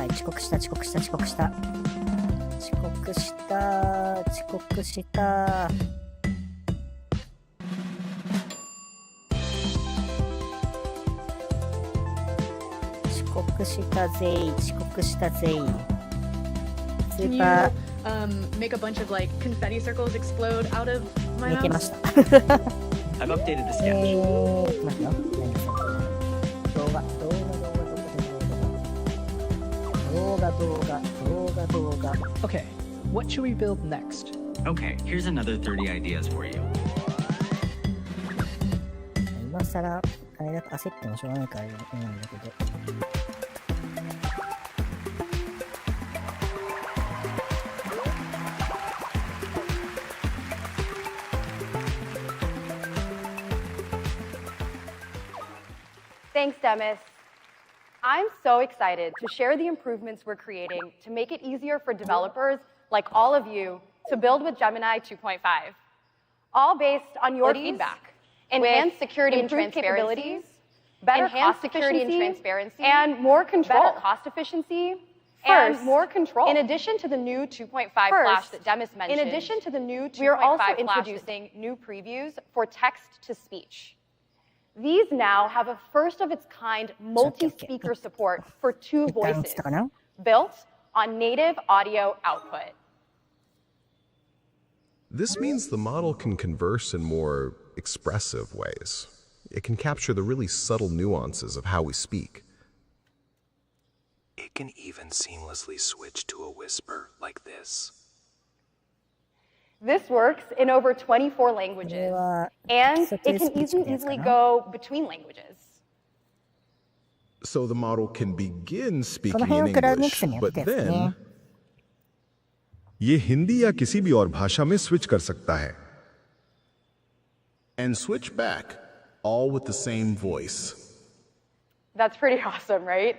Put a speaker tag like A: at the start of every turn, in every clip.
A: はい、遅刻した。遅刻した。
B: Can you make a bunch of like confetti circles explode out of my
A: 寝てま
B: mouse?
A: した。
C: I've updated the sketch.
A: 待ってよ。動画。
D: Okay, what should we build next?
C: Okay, here's another 30 ideas for you.
A: 今更、あれだと焦ってもしょうがないからなんだけど。
E: Thanks, Demis. I'm so excited to share the improvements we're creating to make it easier for developers like all of you to build with Gemini 2.5. All based on your feedback. Enhanced security and transparency, better cost security and transparency, and more control. Better cost efficiency, and more control. In addition to the new 2.5 Flash that Demis mentioned, we are also introducing new previews for text-to-speech. These now have a first-of-its-kind multi-speaker support for 2 voices, built on native audio output.
F: This means the model can converse in more expressive ways. It can capture the really subtle nuances of how we speak. It can even seamlessly switch to a whisper like this.
E: This works in over 24 languages, and it can easily go between languages.
F: So the model can begin speaking in English, but then
G: ये हिंदी या किसी भी और भाषा में switch कर सकता है.
F: and switch back, all with the same voice.
E: That's pretty awesome, right?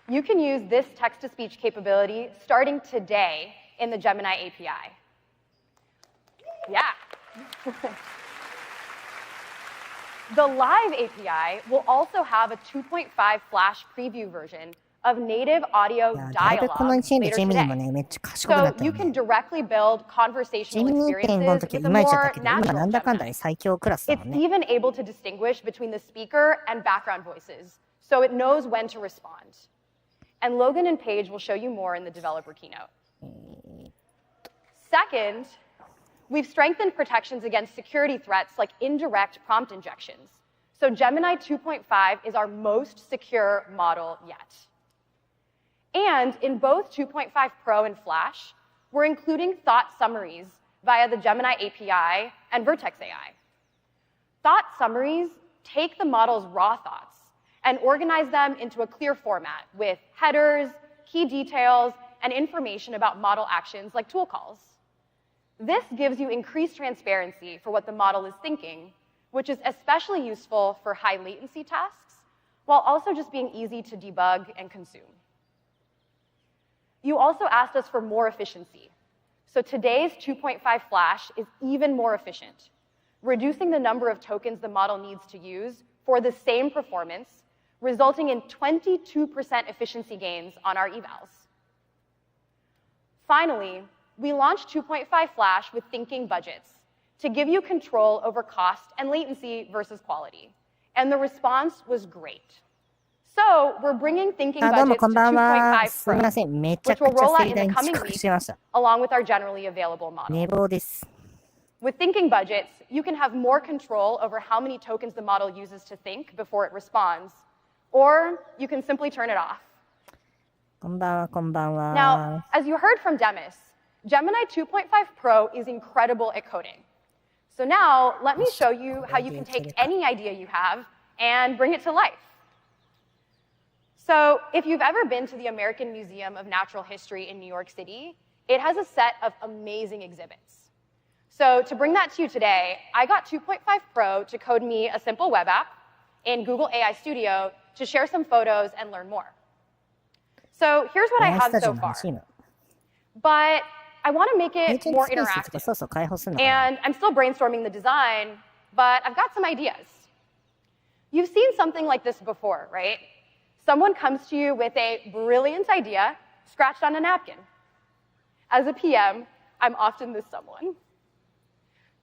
E: You can use this text-to-speech capability starting today in the Gemini API. Yeah. The Live API will also have a 2.5 Flash preview version of native audio dialogue later today. So you can directly build conversational experiences with a more natural Gemini. It's even able to distinguish between the speaker and background voices, so it knows when to respond. And Logan and Paige will show you more in the developer keynote. Second, we've strengthened protections against security threats like indirect prompt injections. So Gemini 2.5 is our most secure model yet. And in both 2.5 Pro and Flash, we're including thought summaries via the Gemini API and Vertex AI. Thought summaries take the model's raw thoughts and organize them into a clear format with headers, key details, and information about model actions like tool calls. This gives you increased transparency for what the model is thinking, which is especially useful for high latency tasks, while also just being easy to debug and consume. You also asked us for more efficiency. So today's 2.5 Flash is even more efficient, reducing the number of tokens the model needs to use for the same performance, resulting in 22% efficiency gains on our evals. Finally, we launched 2.5 Flash with thinking budgets to give you control over cost and latency versus quality. And the response was great. So we're bringing thinking budgets to 2.5 Pro, which will roll out in the coming weeks, along with our generally available model. With thinking budgets, you can have more control over how many tokens the model uses to think before it responds, or you can simply turn it off. Now, as you heard from Demis, Gemini 2.5 Pro is incredible at coding. So now, let me show you how you can take any idea you have and bring it to life. So if you've ever been to the American Museum of Natural History in New York City, it has a set of amazing exhibits. So to bring that to you today, I got 2.5 Pro to code me a simple web app in Google AI Studio to share some photos and learn more. So here's what I have so far. But I want to make it more interactive. And I'm still brainstorming the design, but I've got some ideas. You've seen something like this before, right? Someone comes to you with a brilliant idea scratched on a napkin. As a PM, I'm often this someone.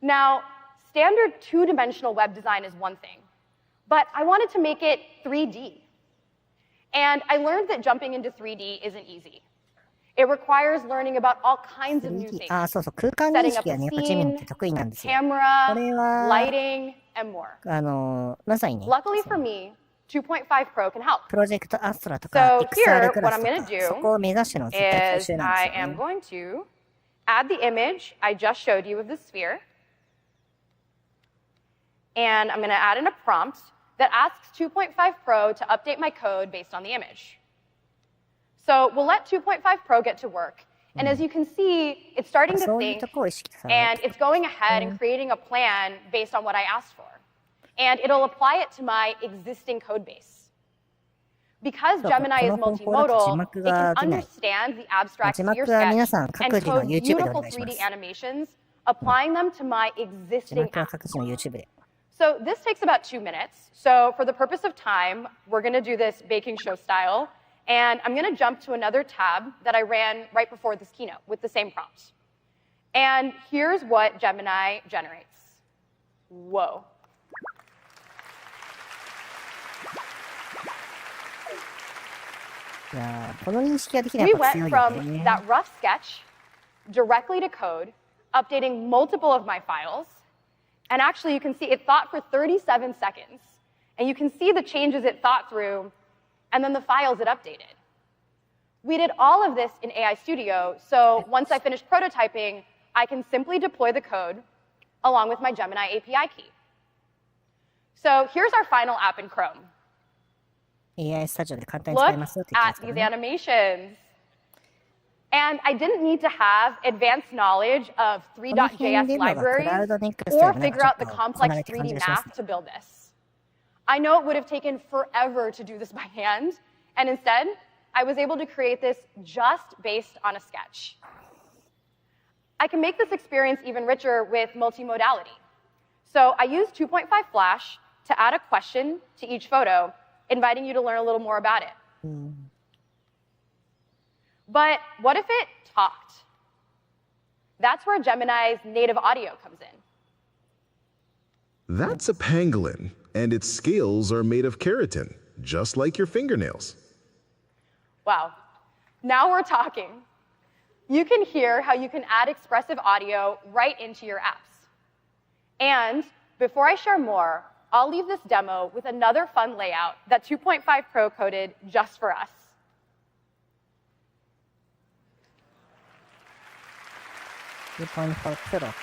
E: Now, standard two-dimensional web design is one thing, but I wanted to make it 3D. And I learned that jumping into 3D isn't easy. It requires learning about all kinds of new
A: 3D、
E: things.
A: そうそう、空間認
E: Setting up
A: 識は
E: a
A: ね、やっぱジェミニって得意なんですよ。
E: camera,
A: これは、
E: lighting, and more.
A: まさにね、
E: Luckily for me, 2.5 Pro can help.
A: プロジェクトアストラとか、
E: So
A: XR
E: here,
A: クラ
E: what
A: ス
E: I'm
A: と
E: gonna
A: か、
E: do
A: そこを目指しての絶対優
E: is
A: 秀なん
E: I
A: ですよ
E: am
A: ね。
E: going to add the image I just showed you of the sphere. And I'm going to add in a prompt that asks 2.5 Pro to update my code based on the image. So we'll let 2.5 Pro get to work. And as you can see, it's starting to
A: そういう
E: think,
A: ところを意識され
E: and it's going ahead and creating a plan based on what I asked for. And it'll apply it to my existing code base. Because Gemini is multimodal, it can understand the abstract sphere sketch and code beautiful 3D animations, applying them to my
A: 字
E: existing
A: 幕は
E: app.
A: 各自の YouTube で。
E: So this takes about 2 minutes. So for the purpose of time, we're going to do this baking show style. And I'm going to jump to another tab that I ran right before this keynote with the same prompt. And here's what Gemini generates. Whoa. We went from that rough sketch directly to code, updating multiple of my files. And actually, you can see it thought for 37 seconds. And you can see the changes it thought through, and then the files it updated. We did all of this in AI Studio, so once I finished prototyping, I can simply deploy the code along with my Gemini API key. So here's our final app in Chrome.
A: AI スタジオで簡単に使え
E: Look
A: ますよって言って
E: at
A: ますから
E: these
A: ね。
E: animations. And I didn't need to have advanced knowledge of 3.js libraries or figure out the complex 3D math to build this. I know it would have taken forever to do this by hand, and instead, I was able to create this just based on a sketch. I can make this experience even richer with multimodality. So I used 2.5 Flash to add a question to each photo, inviting you to learn a little more about it. But what if it talked? That's where Gemini's native audio comes in.
G: That's a pangolin, and its scales are made of keratin, just like your fingernails.
E: Wow, now we're talking. You can hear how you can add expressive audio right into your apps. And before I share more, I'll leave this demo with another fun layout that 2.5 Pro coded just for us.
A: 2.5 プロか。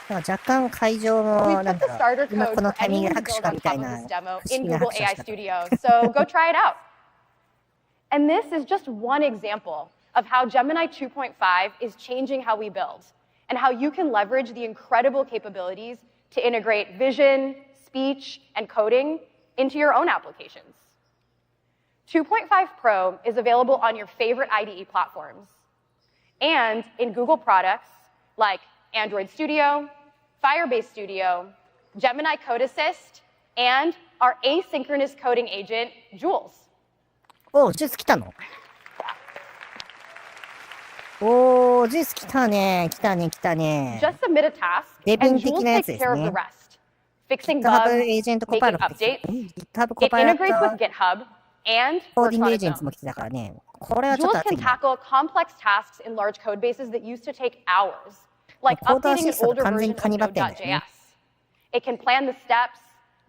A: なんか若干会場
E: We
A: もなん
E: put the
A: だろ
E: starter
A: う、今
E: code
A: この
E: for
A: タイミングで
E: anyone
A: 拍
E: to
A: 手
E: build
A: か
E: on
A: みたい
E: top of
A: な
E: this demo
A: 不思
E: in
A: 議な
E: Google
A: 拍手の
E: AI
A: 仕方。
E: Studio, so go try it out. And this is just one example of how Gemini 2.5 is changing how we build and how you can leverage the incredible capabilities to integrate vision, speech, and coding into your own applications. 2.5 Pro is available on your favorite IDE platforms and in Google products like Android Studio, Firebase Studio, Gemini Code Assist, and our asynchronous coding agent, Jules.
A: おー、ジュース来たの？おー、ジュース来たね。来たね、来たね。
E: Just submit a task,
A: デビン
E: and
A: 的
E: Jules
A: なやつ
E: takes
A: です
E: care of the
A: ね。
E: rest. Fixing
A: GitHub
E: bugs,
A: エージェントコパイ
E: making
A: ロット来て
E: updates.
A: GitHub コ
E: It
A: パイロッ
E: integrates with
A: ト
E: GitHub and
A: コーディン
E: works
A: グ
E: on
A: エージェン
E: its
A: ツ
E: own.
A: も来てたからね。これはちょっ
E: Jules
A: と熱
E: can
A: いな。
E: tackle complex tasks in large code bases that used to take hours, like
A: コードア
E: updating
A: シ
E: an
A: ストと
E: older
A: 完全
E: version
A: にカニ
E: of
A: バってんだよね。
E: Node.js. It can plan the steps,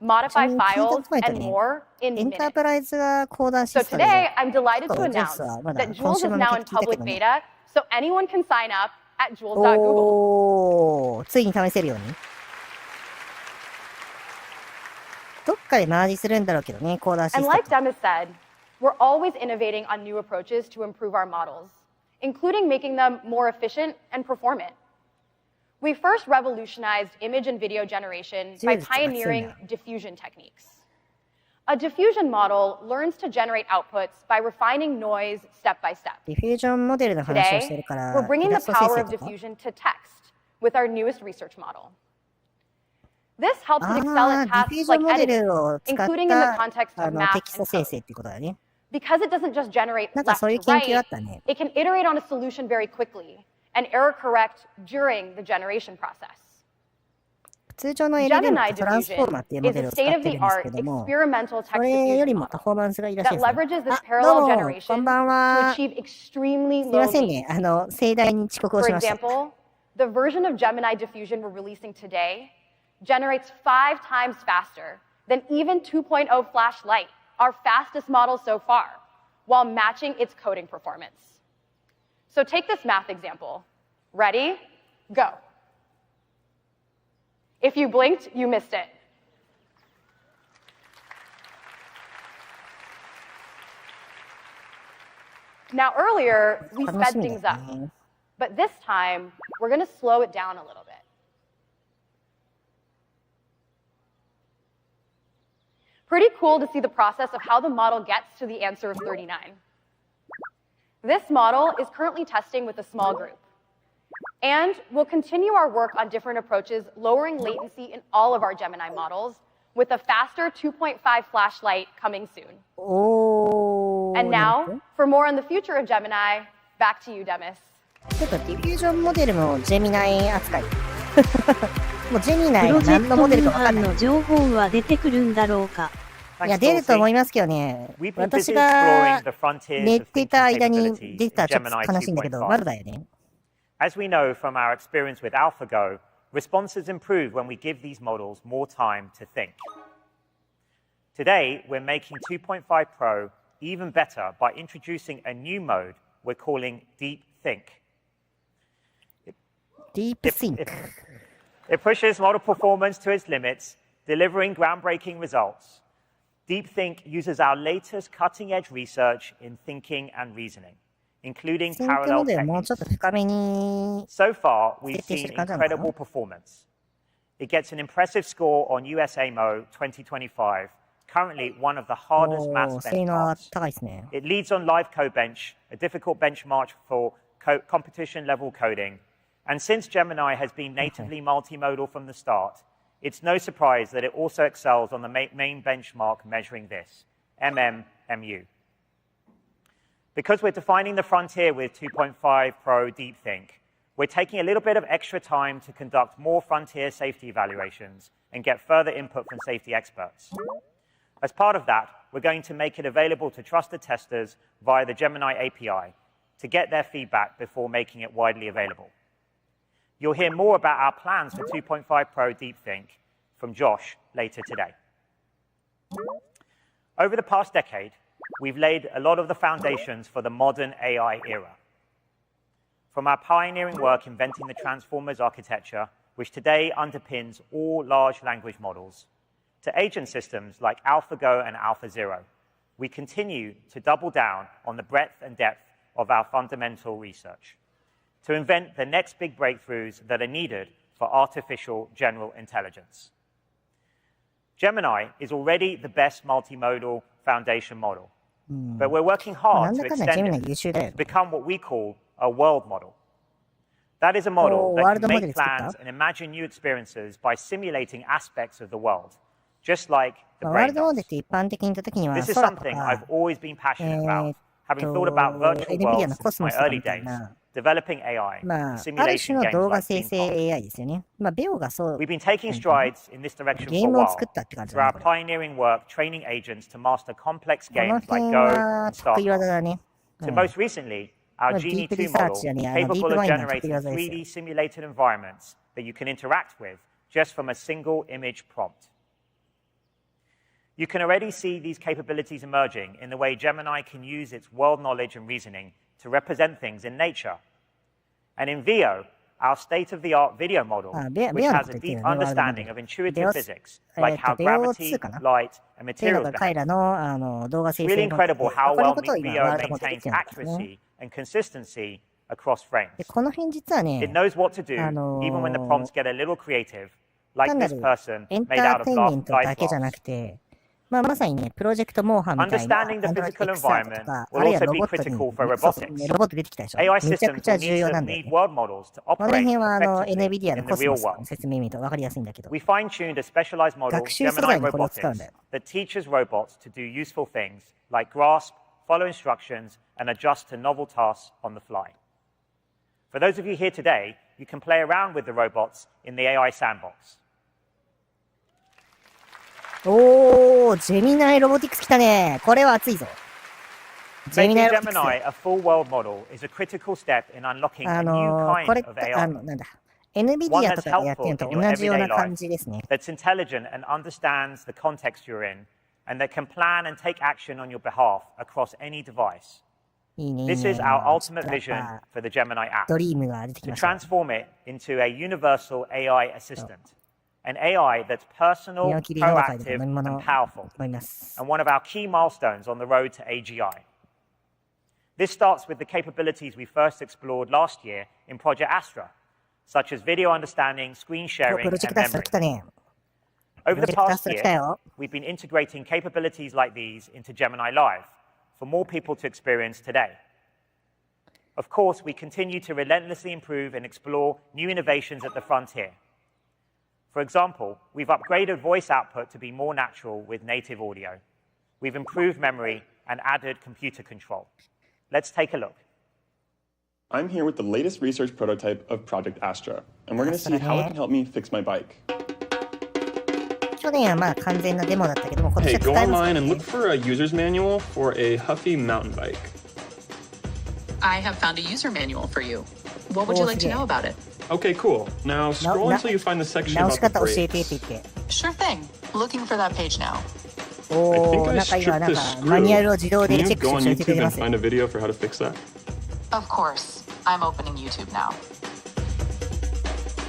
E: modify
A: ちなみに聞いた
E: files,
A: ことないと
E: and
A: ね、
E: more in
A: エンター
E: minutes.
A: プライズがコードアシ
E: So
A: ストで、
E: today, I'm delighted
A: ちょ
E: to
A: っとジュー
E: announce
A: スはまだ
E: that
A: 今
E: Jules
A: 週
E: is
A: の
E: now
A: 向
E: in
A: け聞いたけ
E: public
A: どね。
E: beta, so anyone can sign up at jules.google.
A: おー、ついに試せるように。どっかでマージするんだろうけどね、コードアシス
E: And
A: ト
E: like
A: と。
E: Demis said, we're always innovating on new approaches to improve our models, including making them more efficient and performant. We first revolutionized image and video generation by pioneering diffusion techniques. A diffusion model learns to generate outputs by refining noise step by step.
A: ディフュージョンモデルの話をして
E: Today,
A: るから、
E: we're
A: イ
E: bringing
A: ラ
E: the
A: スト生
E: power
A: 成
E: of
A: とか
E: diffusion to text with our newest research model. This helps it excel
A: あ
E: at
A: あ、ディフュー
E: tasks
A: ジョン
E: like
A: モデ
E: editing,
A: ルを使っ
E: including in the
A: た
E: context of
A: テ
E: math
A: キスト
E: and
A: 生
E: code.
A: 成っていうことだね。
E: Because it doesn't just generate
A: なんか
E: left
A: そういう
E: to
A: 研究あ
E: right,
A: ったね。
E: it can iterate on a solution very quickly and error correct during the generation process.
A: 通常の LLM っ
E: Gemini
A: てトランスフォーマーっていう
E: diffusion
A: モデ
E: is
A: ル
E: a
A: を使ってるんです
E: state-of-the-art
A: けども、
E: experimental
A: そ
E: text
A: れよ
E: diffusion
A: りもパ
E: model
A: フォーマンスがいいらしい
E: that
A: ですね。
E: leverages this
A: あ、どう
E: parallel
A: も、こ
E: generation
A: んばん
E: to
A: は。
E: achieve extremely
A: すいま
E: low
A: せんね。
E: latency.
A: 盛大に遅刻を
E: For
A: しました。
E: example, the version of Gemini diffusion we're releasing today generates 5 times faster than even 2.0 Flash Lite, our fastest model so far, while matching its coding performance. So take this math example. Ready? Go. If you blinked, you missed it. Now, earlier, we
A: 楽
E: sped
A: しみ
E: things
A: だ
E: up,
A: ね。
E: but this time, we're going to slow it down a little bit. Pretty cool to see the process of how the model gets to the answer of 39. This model is currently testing with a small group. And we'll continue our work on different approaches, lowering latency in all of our Gemini models, with a faster 2.5 Flash Lite coming soon.
A: おー。
E: And
A: なるほ
E: now,
A: ど
E: for more on the future of Gemini, back to you, Demis.
A: ちょっとディフュージョンモデルもジェミナイ扱い。もうジェミナ
H: プロ
A: イが何の
H: ジェクトモン
A: モデルか分かんない。
H: ハンの情報は出てくるんだろうか。
A: いや、出ると思いますけどね。私が寝てた間に出たらちょっと悲しいんだけど、まだだよね。
I: As we know from our experience with AlphaGo, responses improve when we give these models more time to think. Today, we're making 2.5 Pro even better by introducing a new mode we're calling Deep Think.
A: Deep Think.
I: It pushes model performance to its limits, delivering groundbreaking results. Deep Think uses our latest cutting-edge research in thinking and reasoning, including
A: シンクモ
I: parallel
A: デルもうちょっ
I: techniques.
A: と深めに
I: So far, we've
A: 設定して
I: seen
A: る感じなのかな
I: incredible performance. It gets an impressive score on USAMO 2025, currently one of the hardest
A: お
I: maths
A: ー性能は
I: benchmarks.
A: 高いですね。
I: It leads on Live Code Bench, a difficult benchmark for competition-level coding. And since Gemini has been natively multimodal from the start, it's no surprise that it also excels on the main benchmark measuring this, MMMU. Because we're defining the frontier with 2.5 Pro Deep Think, we're taking a little bit of extra time to conduct more frontier safety evaluations and get further input from safety experts. As part of that, we're going to make it available to trusted testers via the Gemini API to get their feedback before making it widely available. You'll hear more about our plans for 2.5 Pro Deep Think from Josh later today. Over the past decade, we've laid a lot of the foundations for the modern AI era. From our pioneering work inventing the Transformers architecture, which today underpins all large language models, to agent systems like AlphaGo and AlphaZero, we continue to double down on the breadth and depth of our fundamental research to invent the next big breakthroughs that are needed for artificial general intelligence. Gemini is already the best multimodal foundation model, but we're working
A: な
I: hard
A: ん
I: to
A: だかんだジェミ
I: extend
A: ナ
I: it
A: イ優秀だよ
I: to
A: ね。
I: become what we call a world model. That is a model
A: Oh,
I: that
A: world
I: can
A: model
I: make plans and imagine new experiences by simulating aspects of the world, just like the
A: ワー
I: brain
A: ルドモデル
I: does.
A: って一般的に言ったときには
I: This is
A: 空と
I: something
A: か
I: I've always been passionate about, having thought
A: と
I: about virtual
A: NVIDIA
I: worlds
A: のコス
I: since
A: モ
I: my
A: スとか
I: early
A: みたい
I: days,
A: な、
I: developing AI
A: ま
I: and
A: あ、ある
I: simulation
A: 種の
I: games
A: 動画
I: like
A: 生
I: Ping
A: 成
I: Pong.
A: AI ですよね。まあ、ベオがそう、
I: We've been taking strides in this direction
A: ゲ
I: for
A: ー
I: a
A: ムを
I: while
A: 作ったって感じ
I: through
A: だ
I: our
A: ね、これ。
I: pioneering work training agents to master complex
A: この
I: games like
A: 辺
I: Go
A: は
I: and
A: 得意技
I: StarCraft.
A: だね。う
I: To
A: ん
I: most recently, our
A: まあ、ディー
I: Genie
A: プリ
I: 2
A: サー
I: model,
A: チじゃねえ、ディー
I: capable
A: プ
I: of
A: マインドの得意
I: generating
A: 技ですよ。
I: 3D simulated environments that you can interact with just from a single image prompt. You can already see these capabilities emerging in the way Gemini can use its world knowledge and reasoning to represent things in nature. And in VO, our state-of-the-art video model,
A: あ、ベ
I: which
A: オの
I: has
A: こと
I: a
A: 言ってる
I: deep
A: よね、ワールドモデ
I: understanding
A: ル。
I: of
A: ベ
I: intuitive
A: オ、
I: physics, like how
A: ベオ
I: gravity,
A: 2かな
I: light, and
A: っていうの
I: materials
A: が彼
I: behave.
A: らの、動画生
I: It's
A: 成
I: really
A: モデルで、
I: incredible
A: ま
I: how
A: あこの
I: well
A: ことを今、ワ
I: VO
A: ールドモデルっ
I: maintains
A: ていうんですね。
I: accuracy and consistency across frames.
A: で、この辺実は
I: It
A: ね、
I: knows what to do, even when the prompts get a little creative, like
A: 単な
I: this
A: る
I: person
A: エンタ
I: made
A: ー
I: out
A: テ
I: of
A: インメント
I: live
A: だけじゃな
I: glass.
A: くて、まさにね、プロジェクトモンハンみたいな、
I: Understanding the physical
A: とか、
I: environment
A: あ
I: will
A: るいは
I: also
A: ロ
I: be
A: ボットに、
I: critical for
A: そうそう
I: robotics.
A: ロボット出てきたでしょ。
I: AI
A: めちゃ
I: systems
A: くちゃ
I: will
A: 重要
I: need
A: な
I: to
A: んだよ
I: need
A: ね。
I: world models to
A: この
I: operate
A: 辺は
I: effectively
A: NVIDIA の
I: in the
A: コス
I: real
A: モス
I: world.
A: の説明見ると分かりやすいんだけど、
I: We fine-tuned a specialized model,
A: 学習素
I: Gemini
A: 材にこれを使うん
I: Robotics,
A: だよ。
I: that teaches robots to do useful things like grasp, follow instructions, and adjust to novel tasks on the fly. For those of you here today, you can play around with the robots in the AI sandbox.
A: おー、ジェミナイロボティクス来たね。これは熱いぞ。ジェミ
I: Making
A: ナイロボティク
I: Gemini
A: ス。
I: a full world model is a critical step in unlocking a new
A: これ
I: kind of
A: なん
I: AI,
A: だ。
I: one
A: NVIDIA と
I: that's
A: かがやってる
I: helpful
A: のと
I: in your
A: 同じよう
I: everyday
A: な感
I: life,
A: じですね。
I: that's intelligent and understands the context you're in, and that can plan and take action on your behalf across any device.
A: いいね。
I: This is our ultimate vision for the Gemini app,
A: ドリームが出てき
I: to
A: ました。
I: transform it into a universal AI assistant, an AI that's personal,
A: 身を切りの中で
I: proactive,
A: 飲み物
I: and
A: を
I: powerful,
A: 飲みます。
I: and one of our key milestones on the road to AGI. This starts with the capabilities we first explored last year in Project Astra, such as video understanding, screen
A: プ
I: sharing,
A: ロジェ
I: and
A: クトアスト
I: memory.
A: 来たね。
I: Over the
A: プロジェクトアス
I: past
A: ト来た
I: year,
A: よ。
I: we've been integrating capabilities like these into Gemini Live for more people to experience today. Of course, we continue to relentlessly improve and explore new innovations at the frontier. For example, we've upgraded voice output to be more natural with native audio. We've improved memory and added computer control. Let's take a look.
J: I'm here with the latest research prototype of Project Astra, and we're going to see how it can help me fix my bike.
A: 去年はまあ完全なデモだったけども、今年
J: Hey,
A: は
J: go
A: 使えます
J: online
A: ね
J: and look for a user's manual for a Huffy mountain bike.
B: I have found a user manual for you. What would you like to know about it?
J: Okay, cool. Now scroll until you find the section
A: 直し
J: about the
A: 方教えてって
J: brakes.
A: 言って。
B: Sure thing. Looking for that page now.
A: おー、
J: I
A: なんか今
J: stripped
A: なん
J: this
A: かマニュア
J: screw.
A: ルを自動
J: Can
A: で
J: you
A: チェック
J: go
A: して
J: on
A: 教えてく
J: YouTube
A: れま
J: and
A: す。
J: find a video for how to fix that?
B: Of course. I'm opening YouTube now.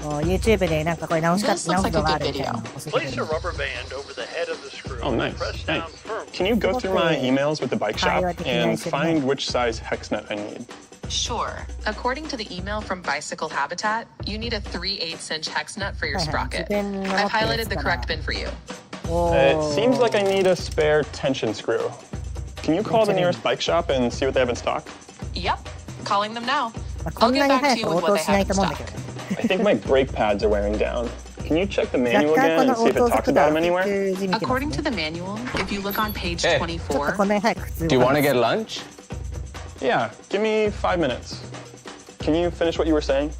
A: YouTube でなんかこれ直し方
B: This looks
A: 直す
B: like
A: の
B: a
A: があ
B: good
A: るみたいな
B: video.
A: の教えてくれ
K: Place
A: る
K: a rubber band over the head of the screw.
J: Oh, nice.
K: Press down
J: Thanks.
K: firmly.
J: Can you go through my emails with the bike shop
A: I think I
J: and
A: should
J: find
A: know.
J: which size hex nut I need?
B: Sure. According to the email from Bicycle Habitat, you need a 3/8-inch hex nut for your sprocket. I've highlighted the correct bin for you.
J: It seems like I need a spare tension screw. Can you call the nearest bike shop and see what they have in stock?
B: Yep. Calling them now.
A: こ
B: I'll
A: んな
B: get
A: に
B: back
A: 早
B: to you
A: く
B: with
A: 応
B: what
A: 答
B: they
A: しな
B: have
A: い
B: in
A: と思うんだけ
B: stock.
A: どね。
J: I think my brake pads are wearing down. Can you check the manual
A: 若干
J: again
A: こ
J: and
A: の
J: see
A: 応
J: if it
A: 答
J: talks
A: 速度
J: about
A: は
J: them
A: 普
J: anywhere?
A: 通に見てます
B: According
A: ね
B: to the manual, if you look on page
A: ちょっと
B: 24,
A: こんなに早く普通
L: Do you want to get lunch?
J: Yeah, give me 5 minutes. Can you finish what you were saying?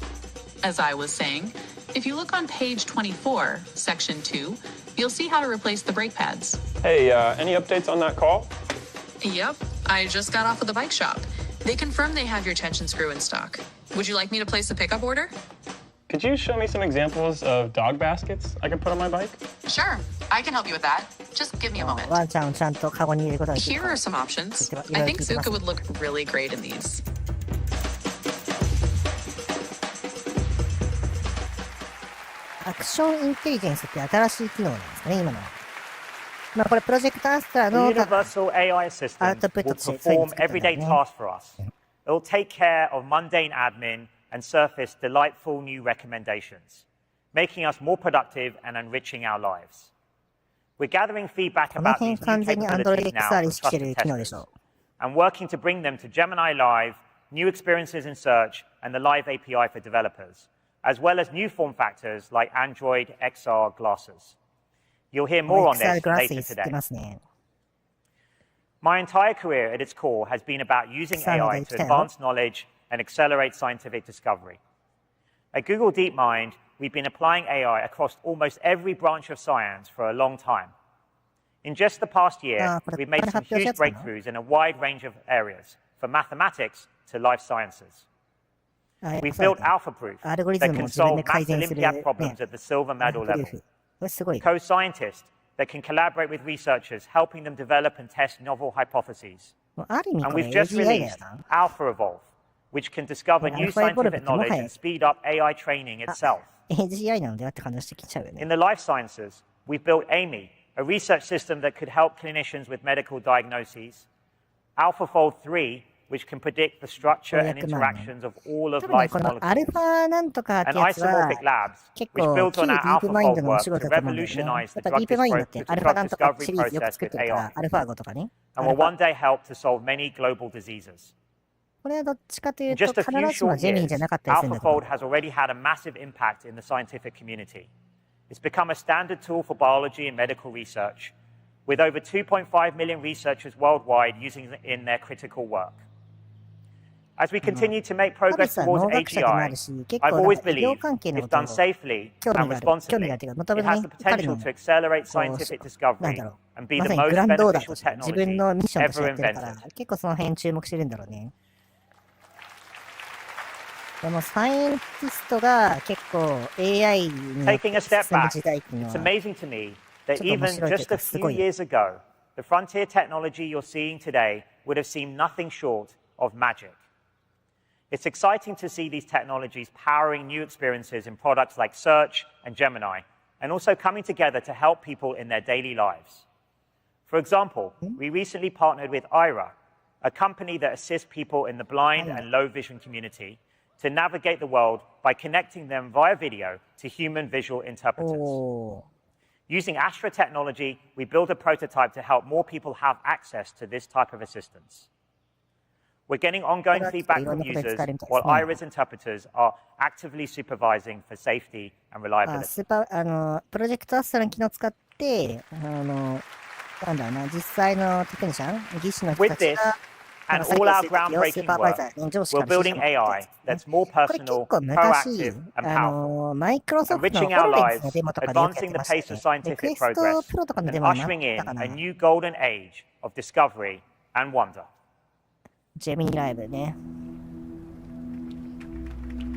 B: as I was saying, if you look on page 24, section 2, you'll see how to replace the brake pads.
J: Hey, any updates on that call?
B: Yep, I just got off of the bike shop. They confirmed they have your tension screw in stock. Would you like me to place a pickup order?
J: Could you show me some examples of dog baskets I can put on my bike?
B: Sure, I can help you with that. Just give me a moment.
A: ワンちゃんをちゃんとカゴに入れることができる
B: Here
A: から
B: are some options.
A: Yeah,
B: I think
A: keep it
B: Zuka
A: up.
B: would look really great in these.
A: アクションインテリジェンスって新しい機能なんですかね、今のは。まあこれプロジェクトアストラ
I: The
A: の
I: universal AI assistant
A: output
I: will
A: として
I: perform
A: 作ったんだ
I: everyday
A: よね。
I: tasks for us. It will take care of mundane admin and surface delightful new recommendations, making us more productive and enriching our lives. We're gathering feedback
A: この
I: about
A: 辺
I: these new
A: 完全に Android
I: capabilities now
A: XR
I: from
A: 意識してる
I: trusted
A: 機能でし
I: testers
A: ょ
I: and working to bring them to Gemini Live, new experiences in search, and the Live API for developers, as well as new form factors like Android XR glasses. You'll hear
A: う。
I: more on
A: XR
I: this
A: グラス
I: later
A: 言って
I: today.
A: ますね。
I: My entire career at its core has been about using AI to advance knowledge and accelerate scientific discovery. At Google DeepMind, we've been applying AI across almost every branch of science for a long time. In just the past year, we've made some huge breakthroughs in a wide range of areas, from mathematics to life sciences. We've built AlphaProof that can solve math Olympiad problems at the silver medal level.
A: これすごい。
I: Co-scientists that can collaborate with researchers, helping them develop and test novel hypotheses.
A: ある意味
I: And
A: これ
I: we've just
A: AGI だよ
I: released
A: な。
I: AlphaEvolve, which can discover new scientific knowledge and speed up AI training itself.
A: AGI なのではって感じしてきちゃうよね。
I: In the life sciences, we've built Amy, a research system that could help clinicians with medical diagnoses, AlphaFold 3, which can predict the structure and interactions of all of
A: 多分ね、
I: life's
A: このアル
I: molecules.
A: ファなんとかって
I: And
A: やつは
I: isomorphic labs,
A: 結
I: which
A: 構
I: built
A: 旧
I: on
A: デ
I: our
A: ィープマイン
I: AlphaFold
A: ドのお
I: work
A: 仕事
I: to
A: だと思うんだよね。
I: revolutionize
A: や
I: the
A: っぱディ
I: drug
A: ープマインドってアルファなんとか
I: discovery
A: シリーズよく
I: process
A: 作って
I: with
A: るから、
I: AI,
A: アルファーゴとかね。
I: and will one day help to solve many global diseases.
A: これはどっちかという
I: In
A: と
I: just
A: 必
I: a few
A: ずしも
I: short
A: ジェミー
I: years,
A: じゃなかったりするんだけど。
I: AlphaFold has already had a massive impact in the scientific community. It's become a standard tool for biology and medical research, with over 2.5 million researchers worldwide using it in their critical work. As we continue to make progress towards AGI, I've always believed, if done safely and responsibly, it has the potential to accelerate scientific discovery and be
A: ま
I: the
A: さにグラ
I: most
A: ンドオーダー
I: beneficial
A: として自分の
I: technology
A: ミッションとして
I: ever
A: やってるから、
I: invented.
A: 結構その辺注目してるんだろうね。でもサイエンティストが結構 AI によって
I: Taking a step
A: 進む
I: back,
A: 時代っていうの
I: it's
A: は、
I: amazing to me that
A: ちょっと面
I: even
A: 白いという
I: just
A: か
I: a
A: す
I: few
A: ごい。
I: years ago, the frontier technology you're seeing today would have seemed nothing short of magic. It's exciting to see these technologies powering new experiences in products like Search and Gemini, and also coming together to help people in their daily lives. For example, we recently partnered with Ira, a company that assists people in the blind and low vision community to navigate the world by connecting them via video to human visual interpreters.
A: おー
I: Using Astra technology, we built a prototype to help more people have access to this type of assistance. We're getting ongoing feedback from users, while Ira's interpreters are actively supervising for safety and
A: あ、
I: reliability.
A: プロジェクトアストラの機能を使って、なんだろうな、実際のテクニシャン、技師の人
I: With
A: たち
I: this
A: が、
I: and
A: 作
I: all
A: 業
I: our
A: する時をスー
I: groundbreaking
A: パーバイ
I: work,
A: ザー、上司
I: we're
A: から指示
I: building
A: を持って
I: AI that's more
A: これ結
I: personal,
A: 構昔、
I: proactive, and powerful,
A: マイクロソフトの
I: enriching our
A: ホロレンズの
I: lives,
A: デモとかでよくやって
I: advancing the
A: ました
I: pace
A: よ
I: of
A: ね。で、ク
I: scientific
A: エスト
I: progress,
A: プロとかの
I: and
A: デモはな
I: ushering
A: った
I: in
A: かな。
I: a new golden age of discovery and wonder.
A: ジェミニライブね。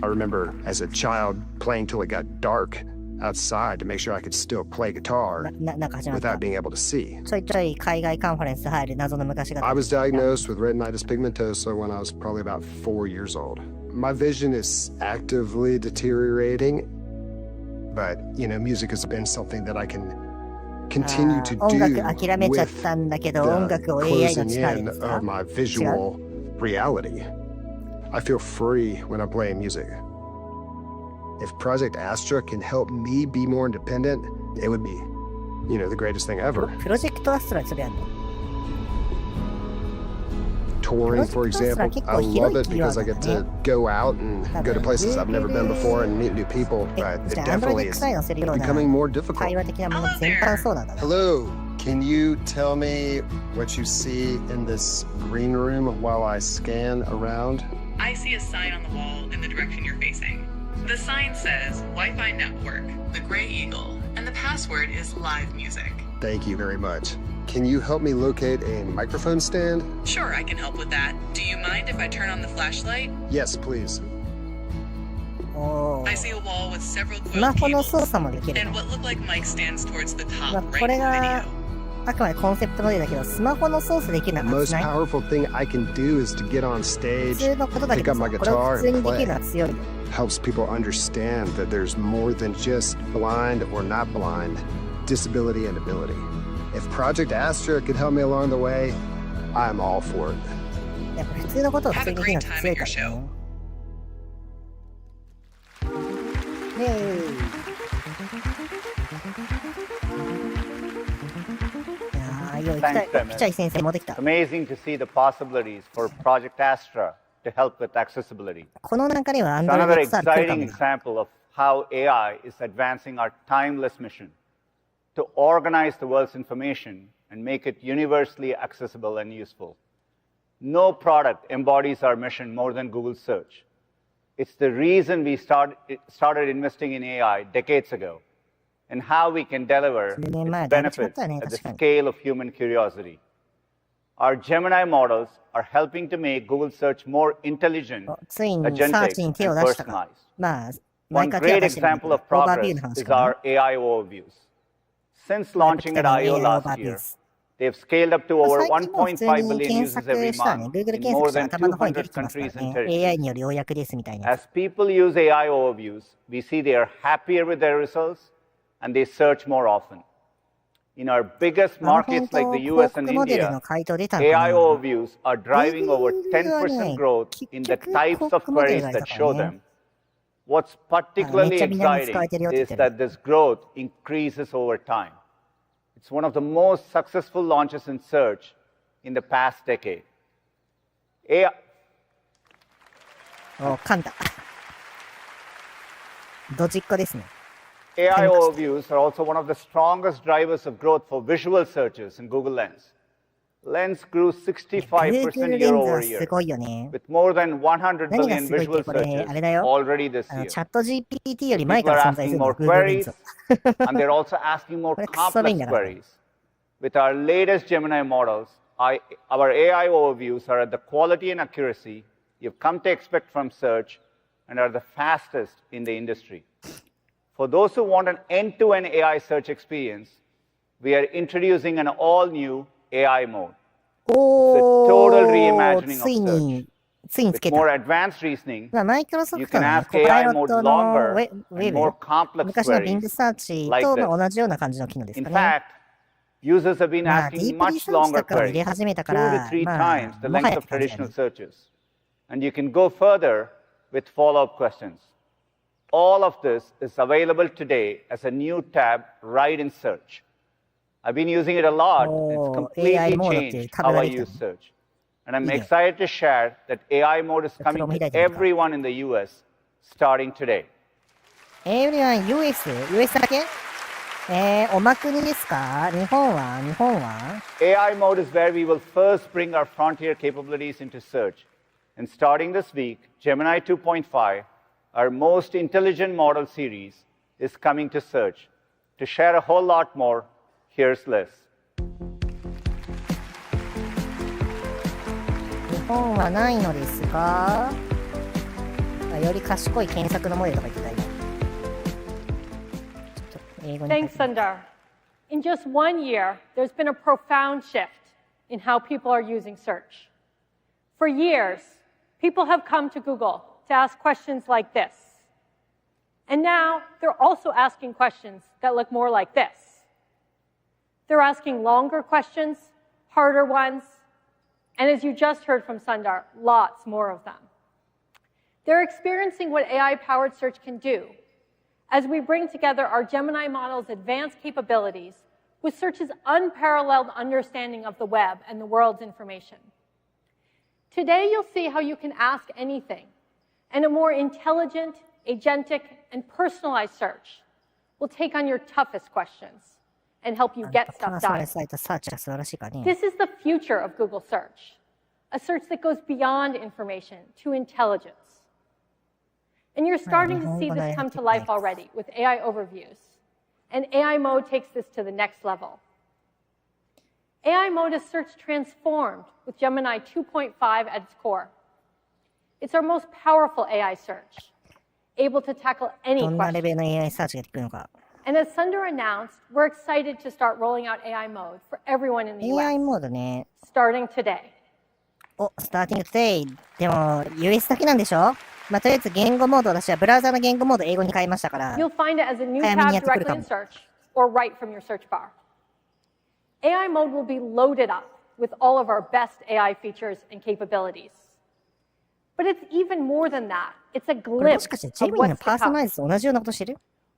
L: I remember as a child playing till it got dark outside to make sure I could still play guitar
A: なんか始まった。
L: without being able to see.
A: ちょいちょい海外カンファレンス入る謎の昔が。
L: I was diagnosed with retinitis pigmentosa when I was probably about 4 years old. My vision is actively deteriorating, but music has been something that I can continue to
A: 音
L: do
A: 楽諦めちゃっ
L: with
A: たんだけど、音
L: the
A: 楽を AI の
L: closing
A: 力で
L: in
A: ですか
L: of my visual reality. I feel free when I'm playing music. If Project Astra can help me be more independent, it would be, the greatest thing ever.
A: プロジェクトアストラそれやんの
L: Touring, for example, I love it because I get to go out and go to places I've never been before and meet new people, but it
A: じゃあ Android
L: definitely is
A: 使いのせるような
L: becoming more difficult.
A: 会話的なもの全般そうなんだな。
L: Hello, can you tell me what you see in this green room while I scan around?
B: I see a sign on the wall in the direction you're facing. The sign says Wi-Fi network, the Gray Eagle, and the password is live music.
L: Thank you very much. Can you help me locate a microphone stand?
B: Sure, I can help with that. Do you mind if I turn on the flashlight?
L: Yes, please.
A: お
B: I
A: ー
B: see a wall with several
A: スマ
B: quilt
A: ホの
B: cables
A: 操作もできる
B: and
A: の。
B: what look like mic stands towards the
A: まあ
B: top
A: こ
B: right
A: れ
B: of the
A: が
B: video.
A: あくまでコンセプトの例だけど、スマホの操作できる
L: The
A: のは
L: most
A: 熱ない。
L: powerful thing I can do is to get on
A: 普
L: stage,
A: 通のことだけ
L: pick
A: ど
L: up
A: さ、
L: my
A: これを
L: guitar
A: 普通
L: and
A: にできるの
L: play.
A: は強いよ。
L: Helps people understand that there's more than just blind or not blind, disability and ability. If Project Astra could help me along the way, I'm all for it.
A: やっぱ普通のことを普通にできるのって強いからね。イェーイ。いやー、いよいよ、ピチャイ先生戻ってきた。
K: Amazing to see the possibilities for Project Astra to help with accessibility.
A: この中には
K: It's
A: Android
K: another
A: XR 来るか
K: exciting
A: もな。
K: example of how AI is advancing our timeless mission to organize the world's information and make it universally accessible and useful. No product embodies our mission more than Google Search. It's the reason we started investing in AI decades ago and how we can deliver its benefits at the scale of human curiosity. Our Gemini models are helping to make Google Search more intelligent,
A: ついにサーチ
K: agentic,
A: に手を
K: and
A: 出したか。
K: personalized.
A: まあ、前
K: One
A: から手を
K: great
A: 出してるんだけ
K: example
A: ど、
K: of
A: オーバービュー
K: progress
A: の話
K: is
A: かな。
K: our AI overviews. Since launching at I.O. last year, they've scaled up to over 1.5 billion users every month in more than 200 countries and territories.
A: による要約ですみたいな。
K: As people use AI overviews, we see they are happier with their results and they search more often. In our biggest markets like the US and India, AI overviews are driving over 10% growth in the types of queries that show them. What's particularly exciting is that this growth increases over time. It's one of the most successful launches in search in the past decade. AI overviews are also one of the strongest drivers of growth for visual searches in Google Lens. Lens grew 65% year over year, with more than 100 billion visual searches already this year. People are asking more queries, and they're also asking more complex queries. With our latest Gemini models, our AI overviews are at the quality and accuracy you've come to expect from search and are the fastest in the industry. For those who want an end-to-end AI search experience, we are introducing an all-new AI mode. It's a total reimagining of search. With more advanced reasoning, you can ask AI mode longer and more complex queries like this. In fact, users have been asking much longer queries, 2 to 3 times the length of traditional searches. And you can go further with follow-up questions. All of this is available today as a new tab right in search. I've been using it a lot. It's completely changed how I use search. And I'm excited to share that AI mode is coming to everyone in the US starting today.
A: Everyone US だけおまくりですか日本は
K: AI mode is where we will first bring our frontier capabilities into search. And starting this week, Gemini 2.5, our most intelligent model series, is coming to search. To share a whole lot more, here's Liz.
A: 日本はないのですが、より賢い検索のモデルとか言ってた今。
M: Thanks, Sundar. In just 1 year, there's been a profound shift in how people are using search. For years, people have come to Google to ask questions like this. And now they're also asking questions that look more like this. They're asking longer questions, harder ones, and as you just heard from Sundar, lots more of them. They're experiencing what AI-powered search can do as we bring together our Gemini model's advanced capabilities with search's unparalleled understanding of the web and the world's information. Today, you'll see how you can ask anything, and a more intelligent, agentic, and personalized search will take on your toughest questions and help you get stuff done. This is the future of Google Search, a search that goes beyond information to intelligence. And you're starting to see this come to life already with AI overviews. And AI mode takes this to the next level. AI mode is search transformed with Gemini 2.5 at its core. It's our most powerful AI search, able to tackle any question. And as Sundar announced, we're excited to start rolling out AI mode for everyone in the US, starting today.
A: Starting today. でも US だけなんでしょまあ、とりあえず言語モード、私はブラウザの言語モード英語に変えましたから。
M: You'll find it as a new tab directly in search or right from your search bar. AI mode will be loaded up with all of our best AI features and capabilities. But it's even more than that. It's a glimpse of what's to come.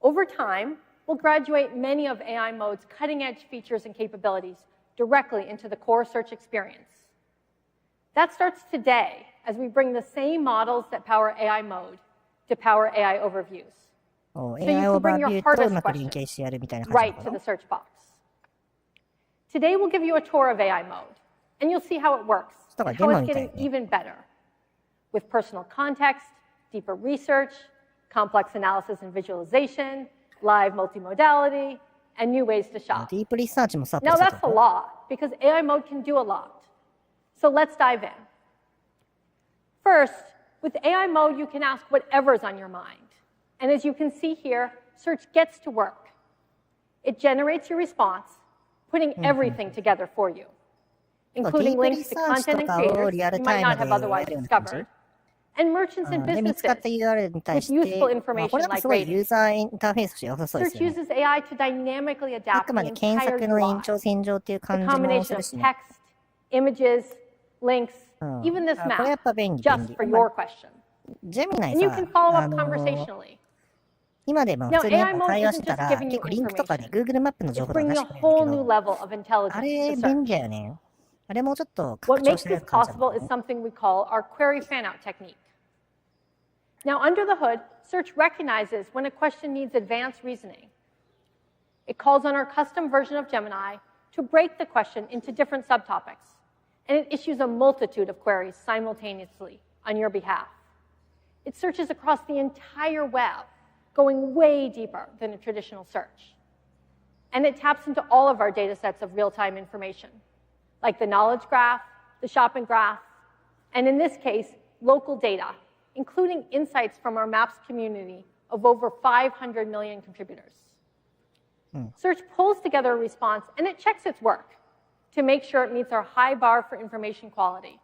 M: Over time, we'll graduate many of AI mode's cutting-edge features and capabilities directly into the core search experience. That starts today as we bring the same models that power AI mode to power AI overviews. So you can bring your hardest questions right to the search box. Today we'll give you a tour of AI mode, and you'll see how it works, and how it's getting even better, with personal context, deeper research, complex analysis and visualization, live multimodality, and new ways to shop. Now that's a lot, because AI mode can do a lot. So let's dive in. First, with AI mode, you can ask whatever's on your mind. And as you can see here, search gets to work. It generates your response, putting everything together for you, including links to content and creators you might not have otherwise discovered, and merchants and
A: で、見つかった
M: businesses
A: URL に対
M: with
A: して、
M: useful
A: これ
M: information
A: なんか
M: like
A: すごいユー
M: ratings.
A: ザーインターフェースとして良さそうです
M: Search
A: よね。
M: uses AI to dynamically
A: あ
M: adapt
A: くま
M: the
A: で検
M: entire
A: 索の延
M: UI.
A: 長線上っていう
M: The
A: 感じもす
M: combination
A: る
M: of
A: しね。
M: text, images, links,
A: うん。
M: even this
A: あ、これやっ
M: map,
A: ぱ便利、
M: just
A: 便利。
M: for
A: まあ
M: your question.
A: ジェミナイ
M: And you
A: さ、
M: can follow up conversationally.
A: 今でも
M: Now,
A: 普通にやっ
M: AI
A: ぱ
M: mode
A: 会話して
M: isn't
A: た
M: just
A: ら、
M: giving
A: 結
M: you
A: 構リンクとかで
M: information.
A: Google マップの情
M: It's
A: 報とか出
M: bringing
A: し
M: a
A: てくれるん
M: whole
A: だ
M: new
A: けど、
M: level of
A: あ
M: intelligence
A: れ
M: to
A: 便利
M: search.
A: だよね。あれもうちょっと
M: What
A: 拡張
M: makes
A: してる
M: this
A: 感じだ
M: possible
A: もん
M: is
A: ね。
M: something we call our query fan-out technique. Now, under the hood, search recognizes when a question needs advanced reasoning. It calls on our custom version of Gemini to break the question into different subtopics, and it issues a multitude of queries simultaneously on your behalf. It searches across the entire web, going way deeper than a traditional search. And it taps into all of our data sets of real-time information, like the knowledge graph, the shopping graph, and in this case, local data, including insights from our Maps community of over 500 million contributors. Search pulls together a response, and it checks its work to make sure it meets our high bar for information quality.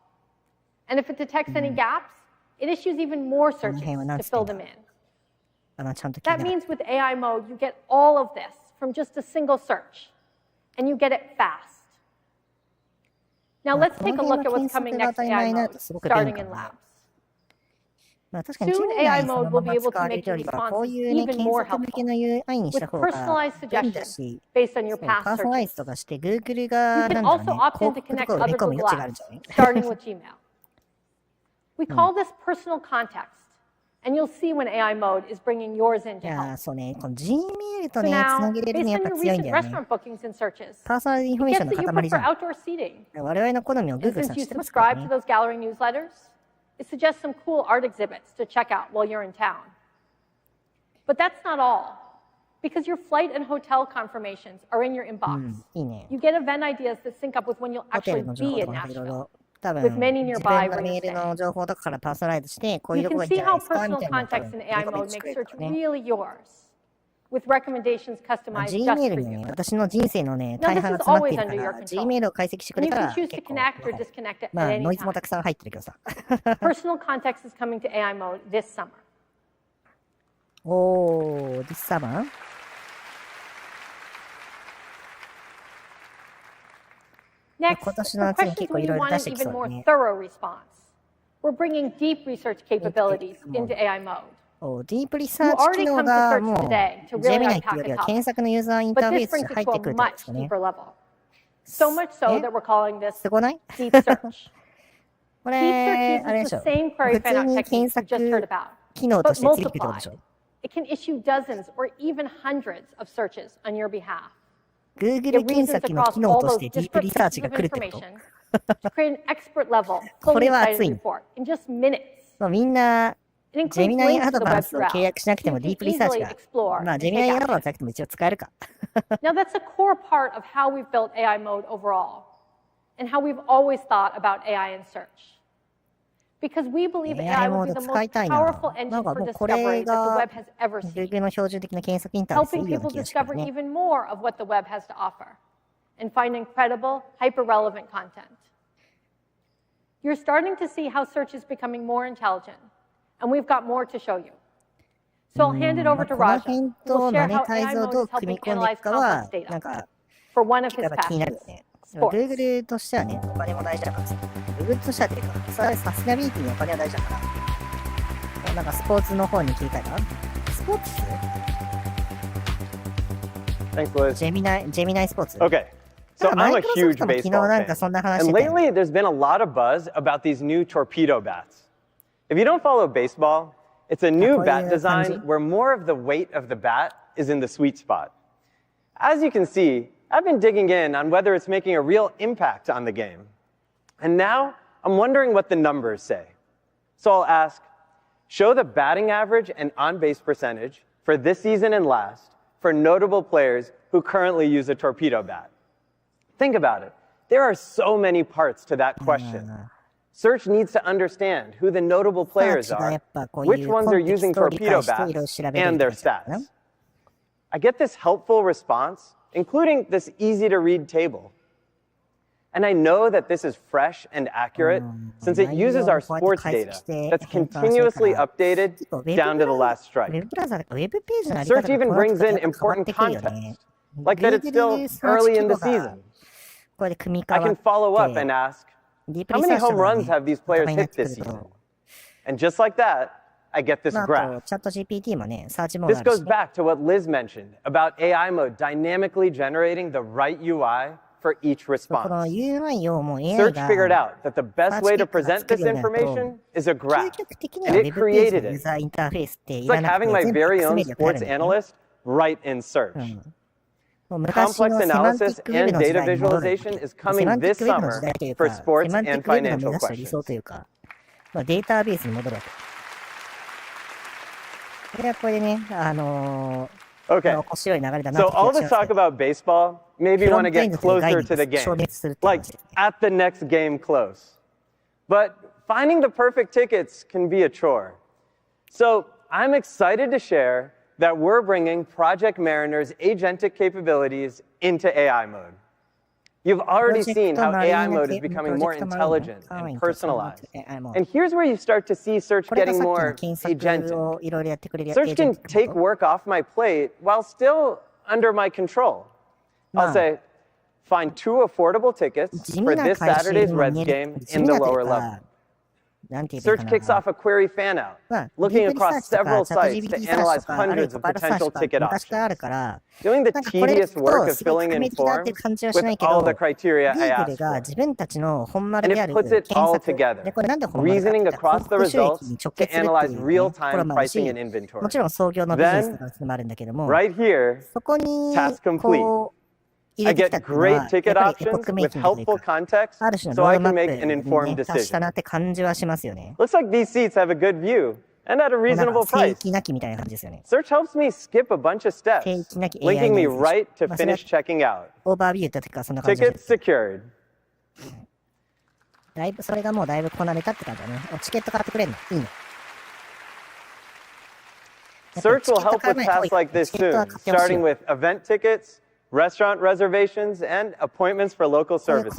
M: And if it detects any gaps, it issues even more searches to fill them in.
A: あの、ちゃんと聞い
M: That
A: てない。
M: means with AI mode, you get all of this from just a single search, and you get it fast. Now
A: まあ、
M: let's
A: こ
M: take
A: の
M: a
A: 辺
M: look
A: は
M: at what's
A: 検索
M: coming
A: が
M: next
A: 当た
M: to
A: り前
M: AI
A: になる
M: mode,
A: とすごく便
M: starting
A: 利か
M: in
A: な。
M: labs.
A: まあ確かに、ジェ
M: Soon
A: ミナ
M: AI
A: イその
M: mode
A: ま
M: will be
A: ま
M: able
A: 使わ
M: to
A: れ
M: make
A: るよ
M: your
A: りは、こう
M: responses
A: いうね、
M: even
A: 検
M: more
A: 索向け
M: helpful
A: の UI にした
M: with
A: 方が
M: personalized
A: 便利だ
M: suggestions
A: し、
M: based on your
A: そう、
M: past
A: パーソナライ
M: searches.
A: ズとかして、Google
M: You
A: が、
M: can
A: なんだろう
M: also
A: ね、
M: opt
A: 広
M: in to
A: 告と
M: connect
A: かを埋め
M: other
A: 込む
M: Google
A: 余地があるん
M: apps,
A: じゃない
M: starting with Gmail. We call this personal context, and you'll see when AI mode is bringing yours in
A: い
M: to
A: や
M: help.
A: ー、そうね、この Gmail と
M: So
A: ね、つ
M: now,
A: なげれる
M: based
A: にやっ
M: on
A: ぱ
M: your
A: 強いん
M: recent
A: だよね。
M: restaurant bookings and searches,
A: パーソナルインフォ
M: it
A: メーション
M: gets
A: の
M: that you
A: 塊じゃ
M: prefer
A: ん。
M: outdoor seating.
A: 我々の好みを
M: And
A: Google さ
M: since
A: ん知
M: you
A: ってますから
M: subscribe
A: ね
M: to。those gallery newsletters, it suggests some cool art exhibits to check out while you're in town. But that's not all. Because your flight and hotel confirmations are in your
A: う
M: inbox.
A: ん、いいね。
M: You get event ideas that sync up with when you'll
A: ホテ
M: actually
A: ルの情
M: be
A: 報
M: in
A: とかなんかいろい
M: Nashville.
A: ろ、多
M: with
A: 分
M: many
A: 自
M: nearby
A: 分の
M: where
A: メ
M: you
A: ール
M: stay.
A: の情報とかからパーソナライズして、こういう
M: You
A: とこが
M: can
A: いいん
M: see
A: じゃない
M: how
A: ですかみ
M: personal
A: たいなの多
M: context
A: 分
M: in
A: レ
M: AI
A: コメン
M: mode
A: トしてく
M: makes
A: れる
M: search
A: からね。
M: really yours, with recommendations
A: まあ
M: customized just for
A: Gmail にね、
M: you.
A: 私の人生のね、
M: Now,
A: 大
M: this
A: 半が
M: is
A: 詰まって
M: always
A: いるか
M: under your
A: ら、
M: control.
A: Gmail を解析してく
M: And
A: れ
M: you
A: た
M: can
A: ら
M: choose to
A: 結構、
M: connect or disconnect it
A: ま
M: at
A: あ、
M: any
A: ノイズも
M: time.
A: たくさん入ってるけどさ。
M: Personal context is coming to AI mode this summer.
A: おー、this summer?
M: Next,
A: 今年
M: for
A: の夏に
M: questions
A: 結構
M: when
A: い
M: you
A: ろいろ
M: want
A: 出
M: an
A: してき
M: even
A: そうだ
M: more
A: ね。
M: thorough response, we're bringing deep research capabilities into AI mode.
A: おディープリサーチ機能がもう、ジェミナイっていうよりは検索のユーザーインター
M: But
A: フェー
M: this
A: スに
M: brings
A: 入
M: it
A: っ
M: to
A: て
M: a
A: くるってことで
M: much
A: すかね。
M: deeper level. So much so that we're calling this
A: すごない
M: deep search.
A: こ
M: Deep
A: れ、
M: search
A: あれで
M: uses
A: しょ。
M: the same
A: 普
M: query
A: 通
M: fan-out
A: に
M: technique
A: 検
M: you just heard
A: 索
M: about,
A: 機能と
M: but
A: してついてくるってことでし
M: multiplied.
A: ょ。
M: It can issue dozens or even hundreds of searches on your behalf.
A: Google
M: It
A: 検
M: reasons
A: 索の
M: across
A: 機能
M: all
A: とし
M: those
A: てディープ
M: disparate
A: リサーチ
M: pieces
A: が
M: of
A: 来るってこと
M: information to create an expert level,
A: これ
M: fully
A: は
M: cited
A: 熱い。
M: report in just minutes.
A: そうみんな、
M: It
A: ジェミ
M: includes
A: ナイ
M: links
A: ア
M: to
A: ド
M: the
A: バ
M: web
A: ンスを契
M: throughout,
A: 約しなくて
M: so
A: も
M: you
A: ディー
M: can
A: プリサーチ
M: easily
A: が、
M: explore
A: まあ
M: and
A: ジェミ
M: take
A: ナイアドバン
M: action.
A: スなくても一応使えるか。
M: Now, that's a core part of how we've built AI mode overall and how we've always thought about AI in search. Because we believe AI
A: AI
M: will
A: モー
M: be
A: ド
M: the
A: 使い
M: most
A: たいな。
M: powerful
A: なん
M: engine
A: か
M: for
A: もうこれ
M: discovery that the
A: が
M: web has ever seen,
A: Google の標準的な検索インターフェースで
M: helping
A: いいような
M: people
A: 気がします
M: discover
A: ね。
M: even more of what the web has to offer and find incredible, hyper-relevant content. You're starting to see how search is becoming more intelligent, and we've got more to show you. So I'll hand it over to
A: この
M: Raja,
A: 辺
M: who
A: と
M: will
A: マ
M: share
A: ネ
M: how
A: タイ
M: AI
A: ズを
M: mode
A: どう
M: is
A: 組み
M: helping
A: 込んでい
M: analyze
A: くかは
M: complex、
A: なん
M: data
A: か、
M: for one of
A: や
M: his
A: っぱ気になる
M: passions,
A: よね。
M: sports.
A: Google としてはね、お金も大事だからさ。Google としてはっていうか、それはサステナビリティにお金は大事だから、なんかスポーツの方に切り替えたスポーツ
N: Thanks, Liz.
A: ジェミナイスポーツ
N: Okay, so I'm a huge
A: 昨日
N: baseball
A: なんか
N: fan.
A: そんな話
N: And
A: してたよ
N: lately, there's been a lot of buzz about these new torpedo bats. If you don't follow baseball, it's a new bat design where more of the weight of the bat is in the sweet spot. As you can see, I've been digging in on whether it's making a real impact on the game. And now, I'm wondering what the numbers say. So I'll ask, show the batting average and on-base percentage for this season and last for notable players who currently use a torpedo bat. Think about it. There are so many parts to that question. Search needs to understand who the notable players are, which ones are using torpedo bats, and their stats. I get this helpful response, including this easy-to-read table. And I know that this is fresh and accurate since it uses our sports data that's continuously updated down to the last stripe. Search even brings in important context, like that it's still early in the season. I can follow up and ask, how many home runs have these players hit this season? And just like that, I get this graph. This goes back to what Liz mentioned about AI mode dynamically generating the right UI for each response. Search figured out that the best way to present this information is a graph, and it created it. It's like having my very own sports analyst write in Search. Complex analysis and data visualization is coming this summer for sports and financial questions. Okay, so all this talk about baseball made me want to get closer to the game, like at the next game close. But finding the perfect tickets can be a chore. So I'm excited to share that we're bringing Project Mariner's agentic capabilities into AI mode. You've already seen how AI mode is becoming more intelligent and personalized. And here's where you start to see Search getting more agentic. Search can take work off my plate while still under my control. I'll say, find 2 affordable tickets for this Saturday's Reds game in the lower level. Search kicks off a query fan-out, looking across several sites to analyze hundreds of potential ticket options, doing the tedious work of filling in forms with all the criteria I asked for. And it puts it all together, reasoning across the results to analyze real-time pricing and inventory. Then, right here, task complete. I get great ticket options with helpful context so I can make an informed decision. Looks like these seats have a good view and at a reasonable price. Search helps me skip a bunch of steps, linking me right to finish checking out. Tickets secured. Search will help with tasks like this soon, starting with event tickets, restaurant reservations, and appointments for local services.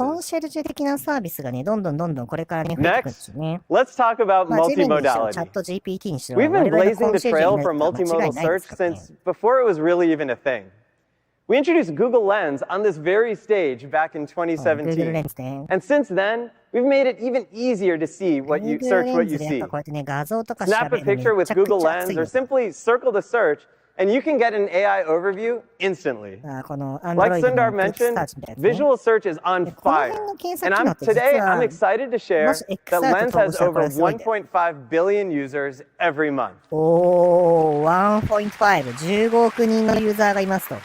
N: Next, let's talk about multimodality. We've been blazing the trail for multimodal search since before it was really even a thing. We introduced Google Lens on this very stage back in 2017. And since then, we've made it even easier to see what you search what you see. Snap a picture with Google Lens or simply circle the search, and you can get an AI overview instantly. Like Sundar mentioned, visual search is on fire. And today, I'm excited to share that Lens has over 1.5 billion users every month.
A: 1.5、15億人のユーザーがいますと。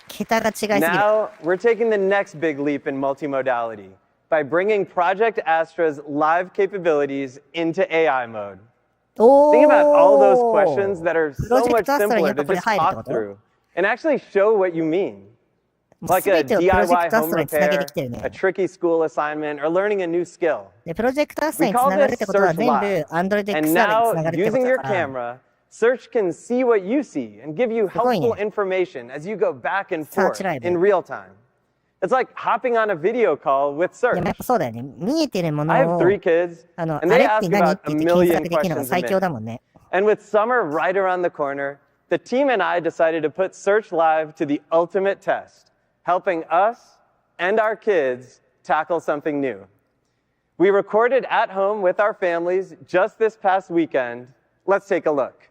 A: 桁が違いすぎる。
N: Now, we're taking the next big leap in multimodality by bringing Project Astra's live capabilities into AI mode. Think about all those questions that are so much simpler to just talk through and actually show what you mean. Like a DIY home repair, a tricky school assignment, or learning a new skill. We call this Search Live. And now, using your camera, Search can see what you see and give you helpful information as you go back and forth in real time. It's like hopping on a video call with Search. I have 3 kids, and they ask about a million questions a minute. And with summer right around the corner, the team and I decided to put Search Live to the ultimate test, helping us and our kids tackle something new. We recorded at home with our families just this past weekend. Let's take a look.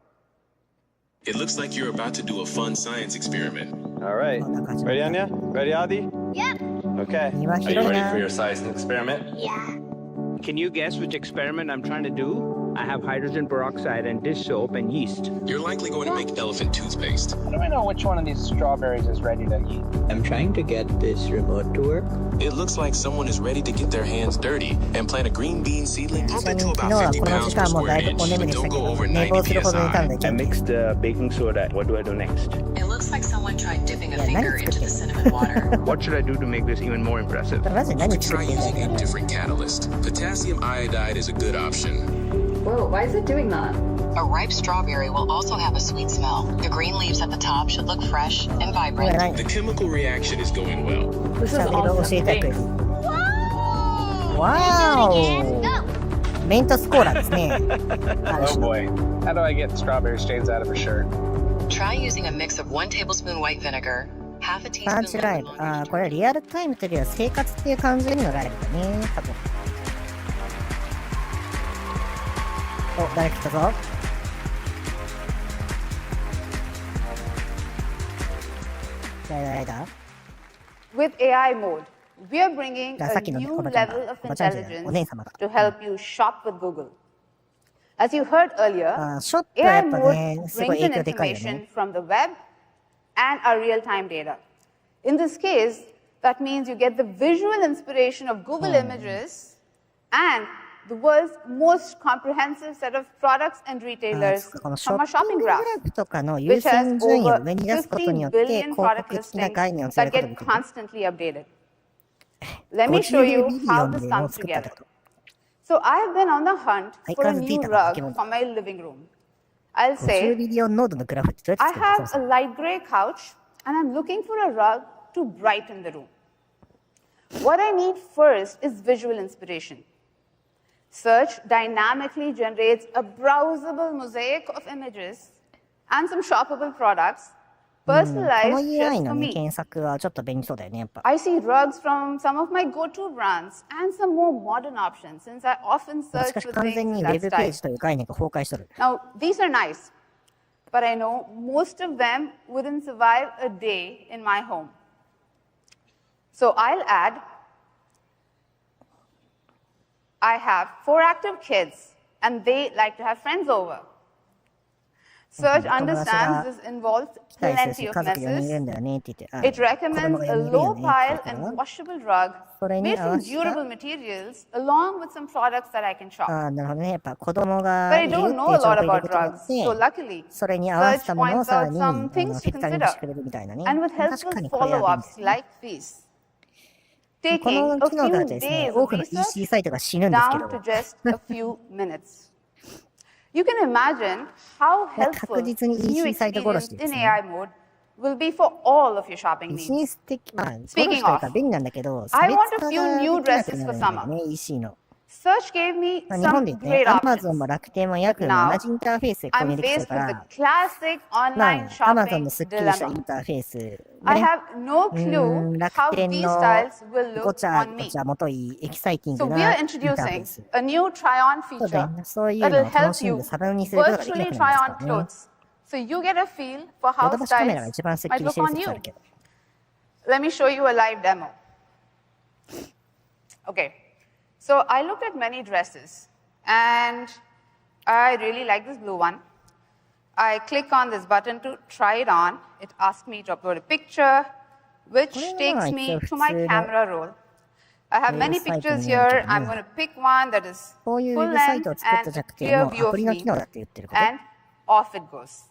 O: It looks like you're about to do a fun science experiment.
N: All right. Ready, Anya? Ready, Adi?
P: Yep.
N: Okay.
O: Are you ready for your science experiment?
P: Yeah.
Q: Can you guess which experiment I'm trying to do? I have hydrogen peroxide and dish soap and yeast.
O: You're likely going to make elephant toothpaste.
Q: How do I know which one of these strawberries is ready to eat? I'm trying to get this remote to work.
O: It looks like someone is ready to get their hands dirty and plant a green bean seedling up into about 50 pounds per square inch, but don't go over 90 psi.
Q: I mixed baking soda. What do I do next?
B: It looks like someone tried dipping a finger into the cinnamon water.
Q: What should I do to make this even more impressive?
O: You could try using a different catalyst. Potassium iodide is a good option.
R: Whoa, why is it doing that?
B: A ripe strawberry will also have a sweet smell. The green leaves at the top should look fresh and vibrant.
O: The chemical reaction is going well.
A: シャベルを教えてくれる。わーお。メントスコーラですね。
J: Oh boy. How do I get strawberry stains out of her shirt?
B: Try using a mix of 1 tablespoon white vinegar, half a
A: パン
B: teaspoon
A: チライブ。
B: lemon
A: これはリアルタイムというよりは生活っていう感じのライブだね。多分。お、誰来たぞ。誰だ
P: With AI mode, we are bringing a new level of intelligence to help you shop with Google. As you heard earlier, AI mode brings in information from the web and our real-time data. In this case, that means you get the visual inspiration of Google images and the world's most comprehensive set of products and retailers from our shopping graph, which has over 50 billion product listings that get constantly updated. Let me show you how this comes together. So I have been on the hunt for a new rug for my living room. I'll say, I have a light gray couch and I'm looking for a rug to brighten the room. What I need first is visual inspiration. Search dynamically generates a browsable mosaic of images and some shoppable products personalized just for me. I see rugs from some of my go-to brands and some more modern options since I often search for things that style. Now, these are nice, but I know most of them wouldn't survive a day in my home. So I'll add, I have 4 active kids, and they like to have friends over. Search understands this involves plenty of messes. It recommends a low-pile and washable rug made from durable materials, along with some products that I can shop. But I don't know a lot about rugs, so luckily, Search points out some things to consider, and with helpful follow-ups like these. Taking a few days of research down to just a few minutes. You can imagine how helpful this new experience in AI mode will be for all of your shopping needs. Speaking of, I want a few new dresses for summer. Search gave me some great options. Now, I'm faced with the classic online shopping dilemma. I have no clue how these styles will look on me. So we are introducing a new try-on feature that will help you virtually try on clothes, so you get a feel for how styles might look on you. Let me show you a live demo. Okay. So I looked at many dresses, and I really like this blue one. I click on this button to try it on. It asks me to upload a picture, which takes me to my camera roll. I have many pictures here. I'm going to pick one that is full length and a clear view of me, and off it goes.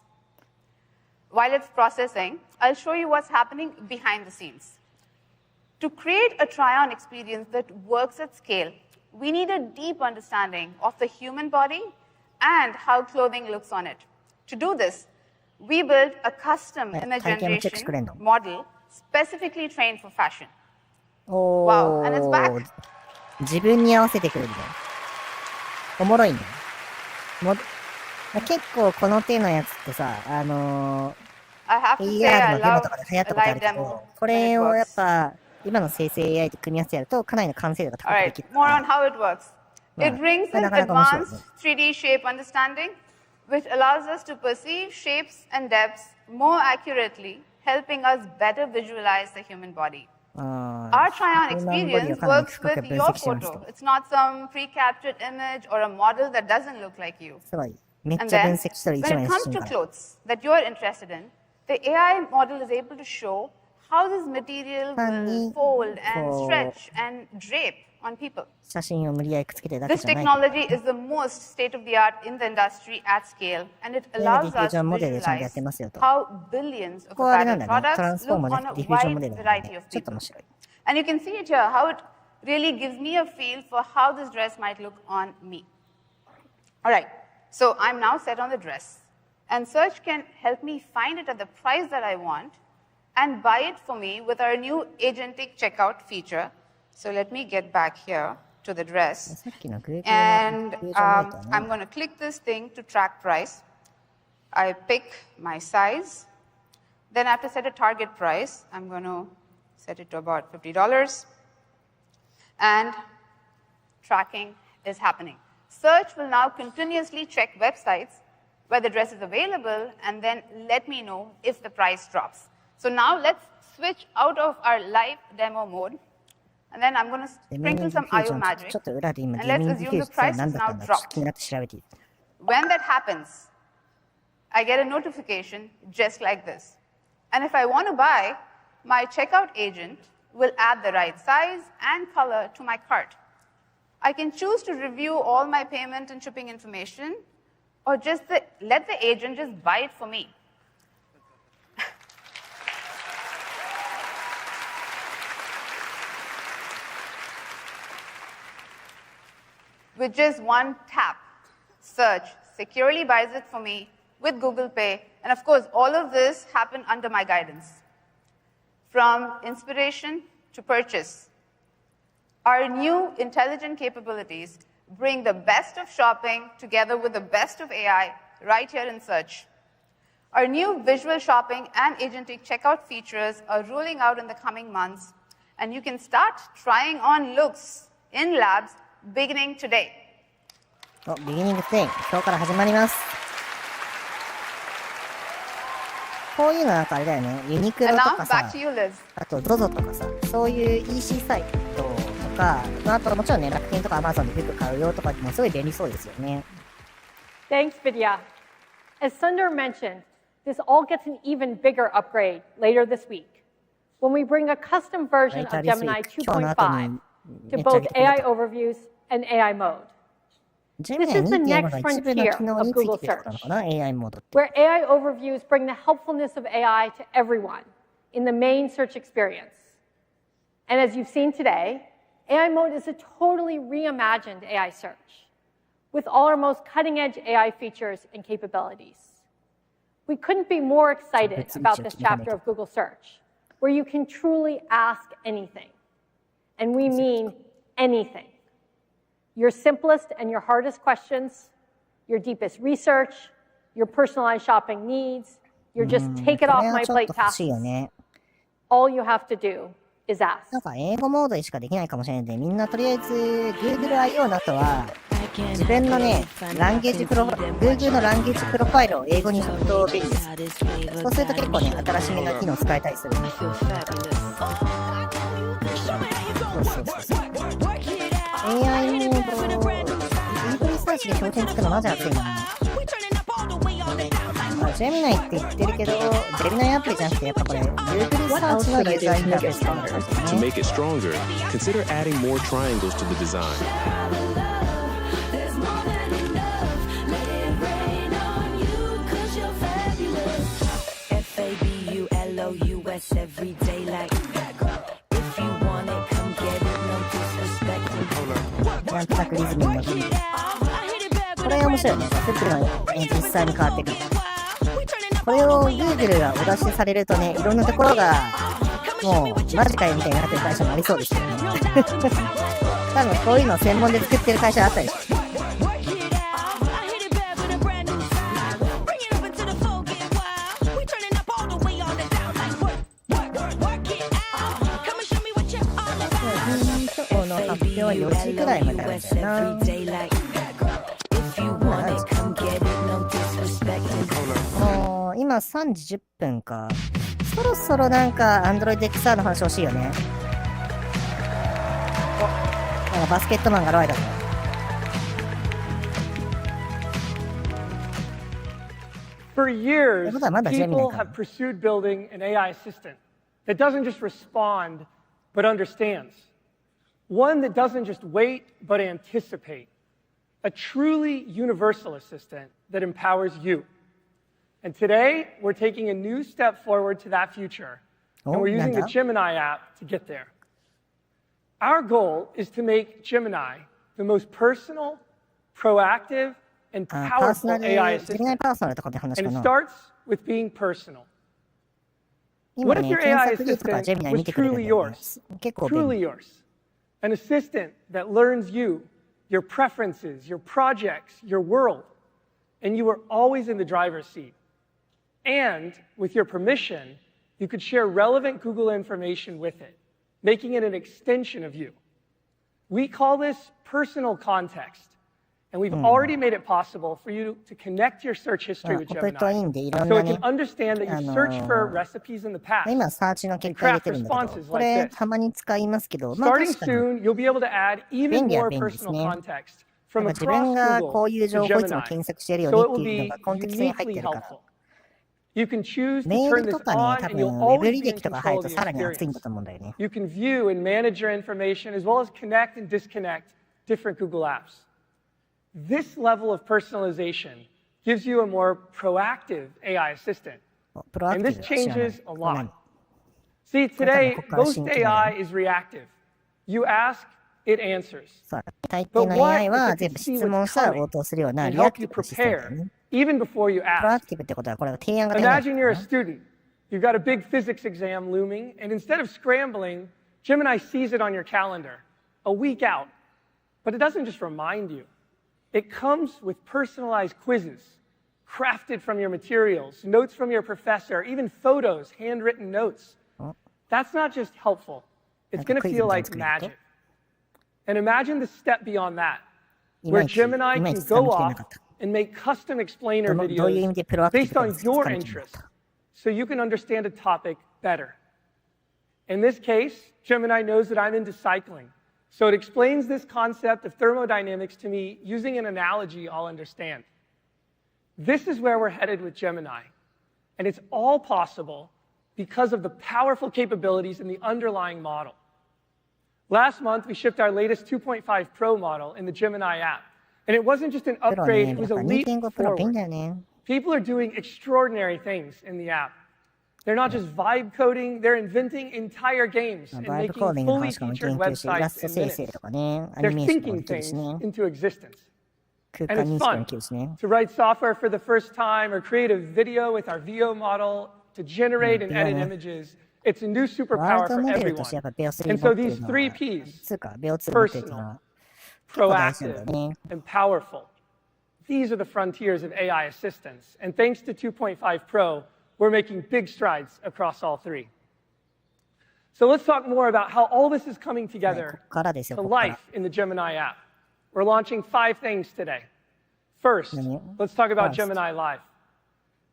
P: While it's processing, I'll show you what's happening behind the scenes. To create a try-on experience that works at scale, we need a deep understanding of the human body and how clothing looks on it. To do this, we built a custom image generation model specifically trained for fashion. Wow, and it's back.
A: 自分に合わせてくれるね。おもろいね。結構この手のやつってさ、AR のデモとかで流行ったことあるけど、これをやっぱ今の生成 AI と組み合わせてやるとかなりの完成度が高くできる。
P: More on how it works. It brings in advanced 3D shape understanding, which allows us to perceive shapes and depths more accurately, helping us better visualize the human body. Our try-on experience works with your photo. It's not some pre-captured image or a model that doesn't look like you. And then, when it comes to clothes that you're interested in, the AI model is able to show how this material will fold and stretch and drape on people. This technology is the most state-of-the-art in the industry at scale, and it allows us to visualize how billions of patterned products look on a wide variety of people. And you can see it here, how it really gives me a feel for how this dress might look on me. All right, So I'm now set on the dress. And search can help me find it at the price that I want and buy it for me with our new agentic checkout feature. So let me get back here to the dress. And I'm going to click this thing to track price. I pick my size. Then I have to set a target price. I'm going to set it to about $50. And tracking is happening. Search will now continuously check websites where the dress is available and then let me know if the price drops. So now let's switch out of our live demo mode. And then I'm going to sprinkle some IO magic. And let's assume the price is now dropped. When that happens, I get a notification just like this. And if I want to buy, my checkout agent will add the right size and color to my cart. I can choose to review all my payment and shipping information, or just let the agent just buy it for me. With just one tap, Search securely buys it for me with Google Pay. And of course, all of this happened under my guidance. From inspiration to purchase, our new intelligent capabilities bring the best of shopping together with the best of AI right here in Search. Our new visual shopping and agentic checkout features are rolling out in the coming months, and you can start trying on looks in labs beginning today.
A: Beginning today. 今日から始まります。こういうのなんかあれだよね。ユニクロとかさ、あと ZOZO とかさ、そういう EC サイトとか、あともちろんね、楽天とか Amazon で服買うよとかにもすごい便利そうですよね。
M: Thanks, Vidya. As Sundar mentioned, this all gets an even bigger upgrade later this week when we bring a custom version of Gemini 2.5 to both AI overviews and AI mode. This is the next frontier of Google Search, where AI overviews bring the helpfulness of AI to everyone in the main search experience. And as you've seen today, AI mode is a totally reimagined AI search, with all our most cutting-edge AI features and capabilities. We couldn't be more excited about this chapter of Google Search, where you can truly ask anything. And we mean anything. Your simplest and your hardest questions, your deepest research, your personalized shopping needs, your just take it off my plate tasks. All you have to do is ask.
A: なんか英語モードでしかできないかもしれないんで、みんなとりあえず Google I/O の後は自分のね、Google のランゲージプロファイルを英語にすると便利です。そうすると結構ね、新しめの機能使えたりするんです。AI モード、Google リサーチで標準つくのマジ熱いな。Gemini って言ってるけど、Gemini アプリじゃなくてやっぱこれ Google リサーチのユーザーインターフェースなんですね。
F: To make it stronger, consider adding more triangles to the design.
R: FABULOUS every day like if you want it, come get it, no disrespect.
A: なんとなくリズムに乗ってみて。これ面白いね。作るのに実際に変わってくる。これを Google がお出しされるとね、いろんなところがもうマジかよみたいになってる会社もありそうですよね。多分こういうのを専門で作ってる会社あったでしょ。今日の発表は4時くらいまであるんだよな。もう今3時10分か。そろそろなんか Android XR の話欲しいよね。なんかバスケットマンがロイだね。
S: For years, people have pursued building an AI assistant that doesn't just respond, but understands. One that doesn't just wait, but anticipate. A truly universal assistant that empowers you. And today, we're taking a new step forward to that future. And we're using the Gemini app to get there. Our goal is to make Gemini the most personal, proactive, and powerful AI assistant. And it starts with being personal. What if your AI assistant was truly yours? Truly yours. An assistant that learns you, your preferences, your projects, your world, and you were always in the driver's seat. And with your permission, you could share relevant Google information with it, making it an extension of you. We call this personal context. And we've already made it possible for you to connect your search history with Gemini, so it can understand that you searched for recipes in the past and craft responses like this. Starting soon, you'll be able to add even more personal context from across Google to Gemini, so it will be uniquely helpful. You can choose to turn this on, and you'll always be in control of the experience. You can view and manage your information, as well as connect and disconnect different Google apps. This level of personalization gives you a more proactive AI assistant. And this changes a lot. See, today, most AI is reactive. You ask, it answers. But what if it can see what's coming and help you prepare, even before you ask? Imagine you're a student. You've got a big physics exam looming, and instead of scrambling, Gemini sees it on your calendar, a week out. But it doesn't just remind you. It comes with personalized quizzes, crafted from your materials, notes from your professor, even photos, handwritten notes. That's not just helpful. It's going to feel like magic. And imagine the step beyond that, where Gemini can go off and make custom explainer videos based on your interests, so you can understand a topic better. In this case, Gemini knows that I'm into cycling. So it explains this concept of thermodynamics to me using an analogy I'll understand. This is where we're headed with Gemini. And it's all possible because of the powerful capabilities in the underlying model. Last month, we shipped our latest 2.5 Pro model in the Gemini app. And it wasn't just an upgrade, it was a leap forward. People are doing extraordinary things in the app. They're not just vibe coding, they're inventing entire games and making fully featured websites in minutes. They're thinking things into existence. And it's fun to write software for the first time or create a video with our VO model to generate and edit images. It's a new superpower for everyone. And so these 3 Ps, personal, proactive, and powerful, these are the frontiers of AI assistance. And thanks to 2.5 Pro, we're making big strides across all 3. So let's talk more about how all this is coming together to life in the Gemini app. We're launching 5 things today. First, let's talk about Gemini Live.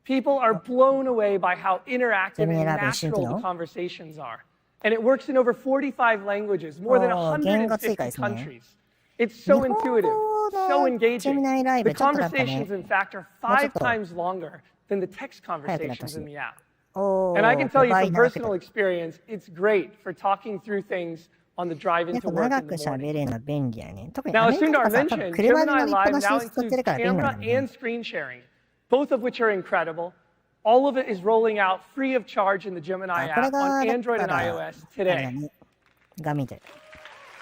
S: People are blown away by how interactive and natural the conversations are. And it works in over 45 languages, more than 150 countries. It's so intuitive, so engaging. The conversations, in fact, are 5 times longer than the text conversations in the app. And I can tell you from personal experience, it's great for talking through things on the drive into work in the morning. Now, as Sundar mentioned, Gemini Live now includes camera and screen sharing, both of which are incredible. All of it is rolling out free of charge in the Gemini app on Android and iOS today.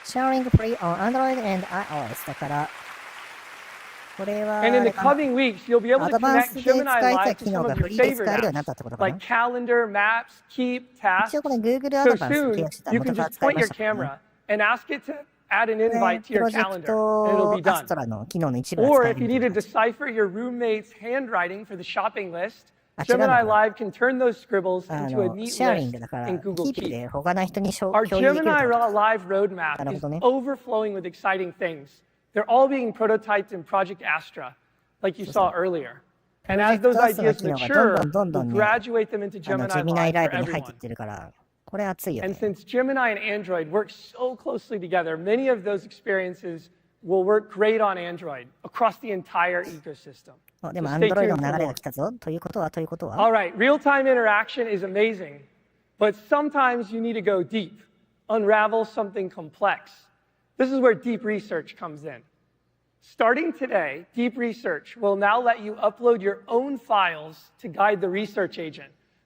A: Sharing free on Android and iOS だから
S: And in the coming weeks, you'll be able to connect Gemini Live to some of your favorite apps, like Calendar, Maps, Keep, Tasks. So soon, you can just point your camera and ask it to add an invite to your calendar, and it'll be done. Or if you need to decipher your roommate's handwriting for the shopping list, Gemini Live can turn those scribbles into a neat list in Google Keep. Our Gemini Live roadmap is overflowing with exciting things. They're all being prototyped in Project Astra, like you saw earlier. And as those ideas mature, we'll graduate them into Gemini Live for everyone. And since Gemini and Android work so closely together, many of those experiences will work great on Android across the entire ecosystem. So stay tuned for more. All right, real-time interaction is amazing, but sometimes you need to go deep, unravel something complex. This is where deep research comes in. Starting today, deep research will now let you upload your own files to guide the research agent,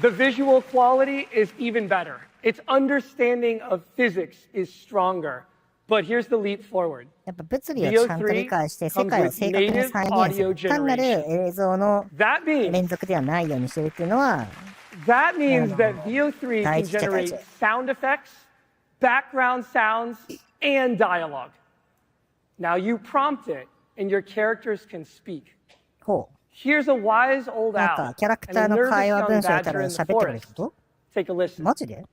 S: The visual quality is even better. Its understanding of physics is stronger. But here's the leap forward.
A: やっぱ物理をちゃんと理解して世界を正確に再現する単なる映像の連続ではないようにしてるっていうのは
S: That means that VO3 can generate sound effects, background sounds, and dialogue. Now you prompt it, and your characters can speak. Here's a wise old owl and a nervous young badger in the forest. Take a listen.
A: マジで？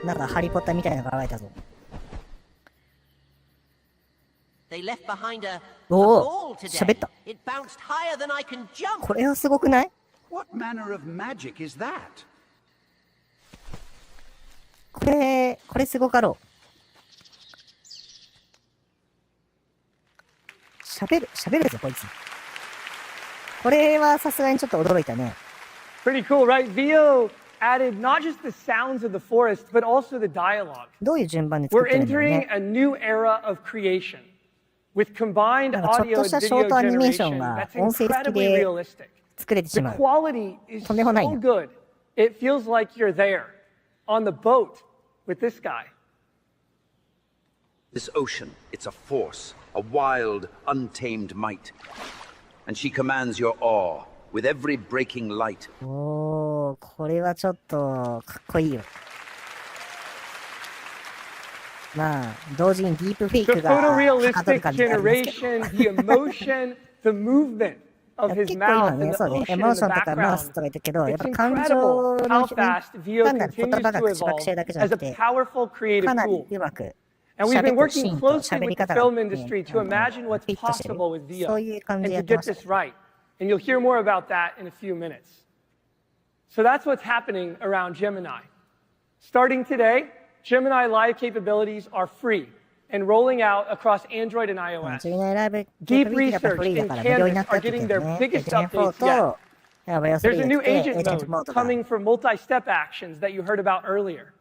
A: なんかハリーポッターみたいなのが現れたぞ。おお、喋った。これはすごくない？これすごかろう。喋るぞ、こいつ。これはさすがにちょっと驚いたね。
S: Pretty cool, right? VO added not just the sounds of the forest, but also the dialogue.
A: どういう順番で作ってるんだろうね。
S: We're entering a new era of creation with combined audio and video generation that's incredibly realistic. The quality is so good, it feels like you're there on the boat with this guy.
T: This ocean, it's a force, a wild, untamed might. And she commands your awe with every breaking light.
A: おー、これはちょっとかっこいいよ。まあ、同時にディープフェイクがはかどる感じがありますけど。
S: the emotion, the movement of his
A: 結構今
S: mouth
A: ね、
S: and
A: そう
S: the
A: ね、エ
S: ocean
A: モー
S: in
A: シ
S: the
A: ョンとかマウス
S: background.
A: とか言ったけど、やっ
S: It's
A: ぱ感情
S: incredible
A: の
S: how fast VO
A: 単なる言
S: continues
A: 葉が
S: to
A: 口パクしてる
S: evolve
A: だけじゃな
S: as
A: く
S: a
A: て、
S: powerful
A: か
S: creative
A: なり
S: tool.
A: うまく
S: And we've
A: 喋
S: been
A: るシー
S: working
A: ンと
S: closely
A: 喋
S: with the
A: り方が
S: film
A: ね、
S: industry to imagine what's
A: フィットしてる。
S: possible with VO
A: そういう感
S: and
A: じでや
S: to
A: ってま
S: get
A: した。
S: this right. And you'll hear more about that in a few minutes. So that's what's happening around Gemini. Starting today, Gemini Live capabilities are free and rolling out across Android and iOS. Deep research and Canvas are getting their biggest updates yet. There's a new agent mode coming for multi-step actions that you heard about earlier.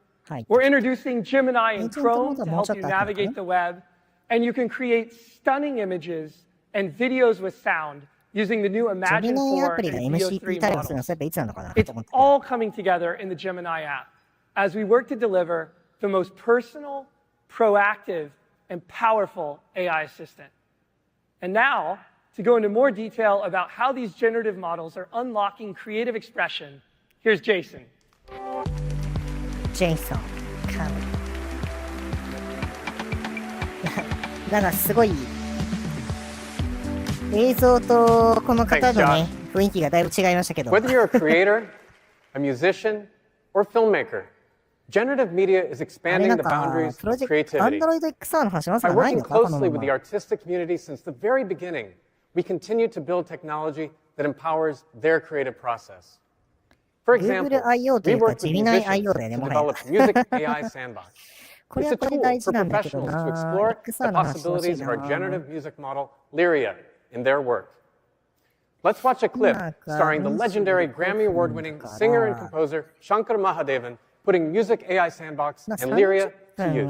S: We're introducing Gemini in Chrome to help you navigate the web, and you can create stunning images and videos with sound using the new Imagine 4 and VO3 models. It's all coming together in the Gemini app as we work to deliver the most personal, proactive, and powerful AI assistant. And now, to go into more detail about how these generative models are unlocking creative expression, here's Jason.
A: Jason, なんかすごい映像とこの方のね、雰囲気がだいぶ違いましたけど。
U: Whether you're a creator, a musician, or filmmaker, generative media is expanding the boundaries of creativity. By working closely with the artistic community since the very beginning, we continue to build technology that empowers their creative process. For example, we work with musicians to develop Music AI Sandbox. It's a tool for professionals to explore the possibilities of our generative music model, Lyria, in their work. Let's watch a clip starring the legigendary Grammy Award-winning singer and composer Shankar Mahadevan putting Music AI Sandbox and Lyria to use.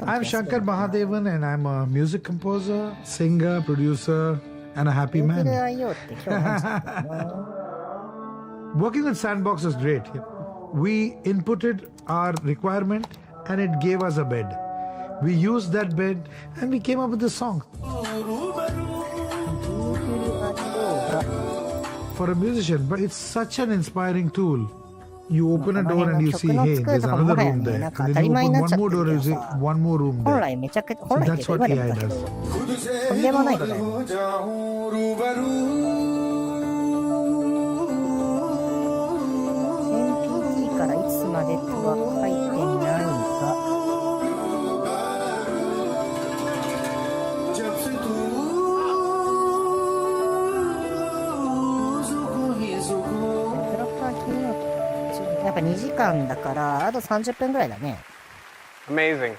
V: I'm Shankar Mahadevan and I'm a music composer, singer, producer, and a happy man. Working with Sandbox is great. We inputted our requirement and it gave us a bed. We used that bed and we came up with this song. For a musician, but it's such an inspiring tool. You open a door and you see, hey, there's another room there. And then you open one more door and you see one more room there. So that's what AI does.
A: からいつまでとは書いてないが、プロパー機能やっぱ2時間だからあと30分ぐらいだね。
U: Amazing.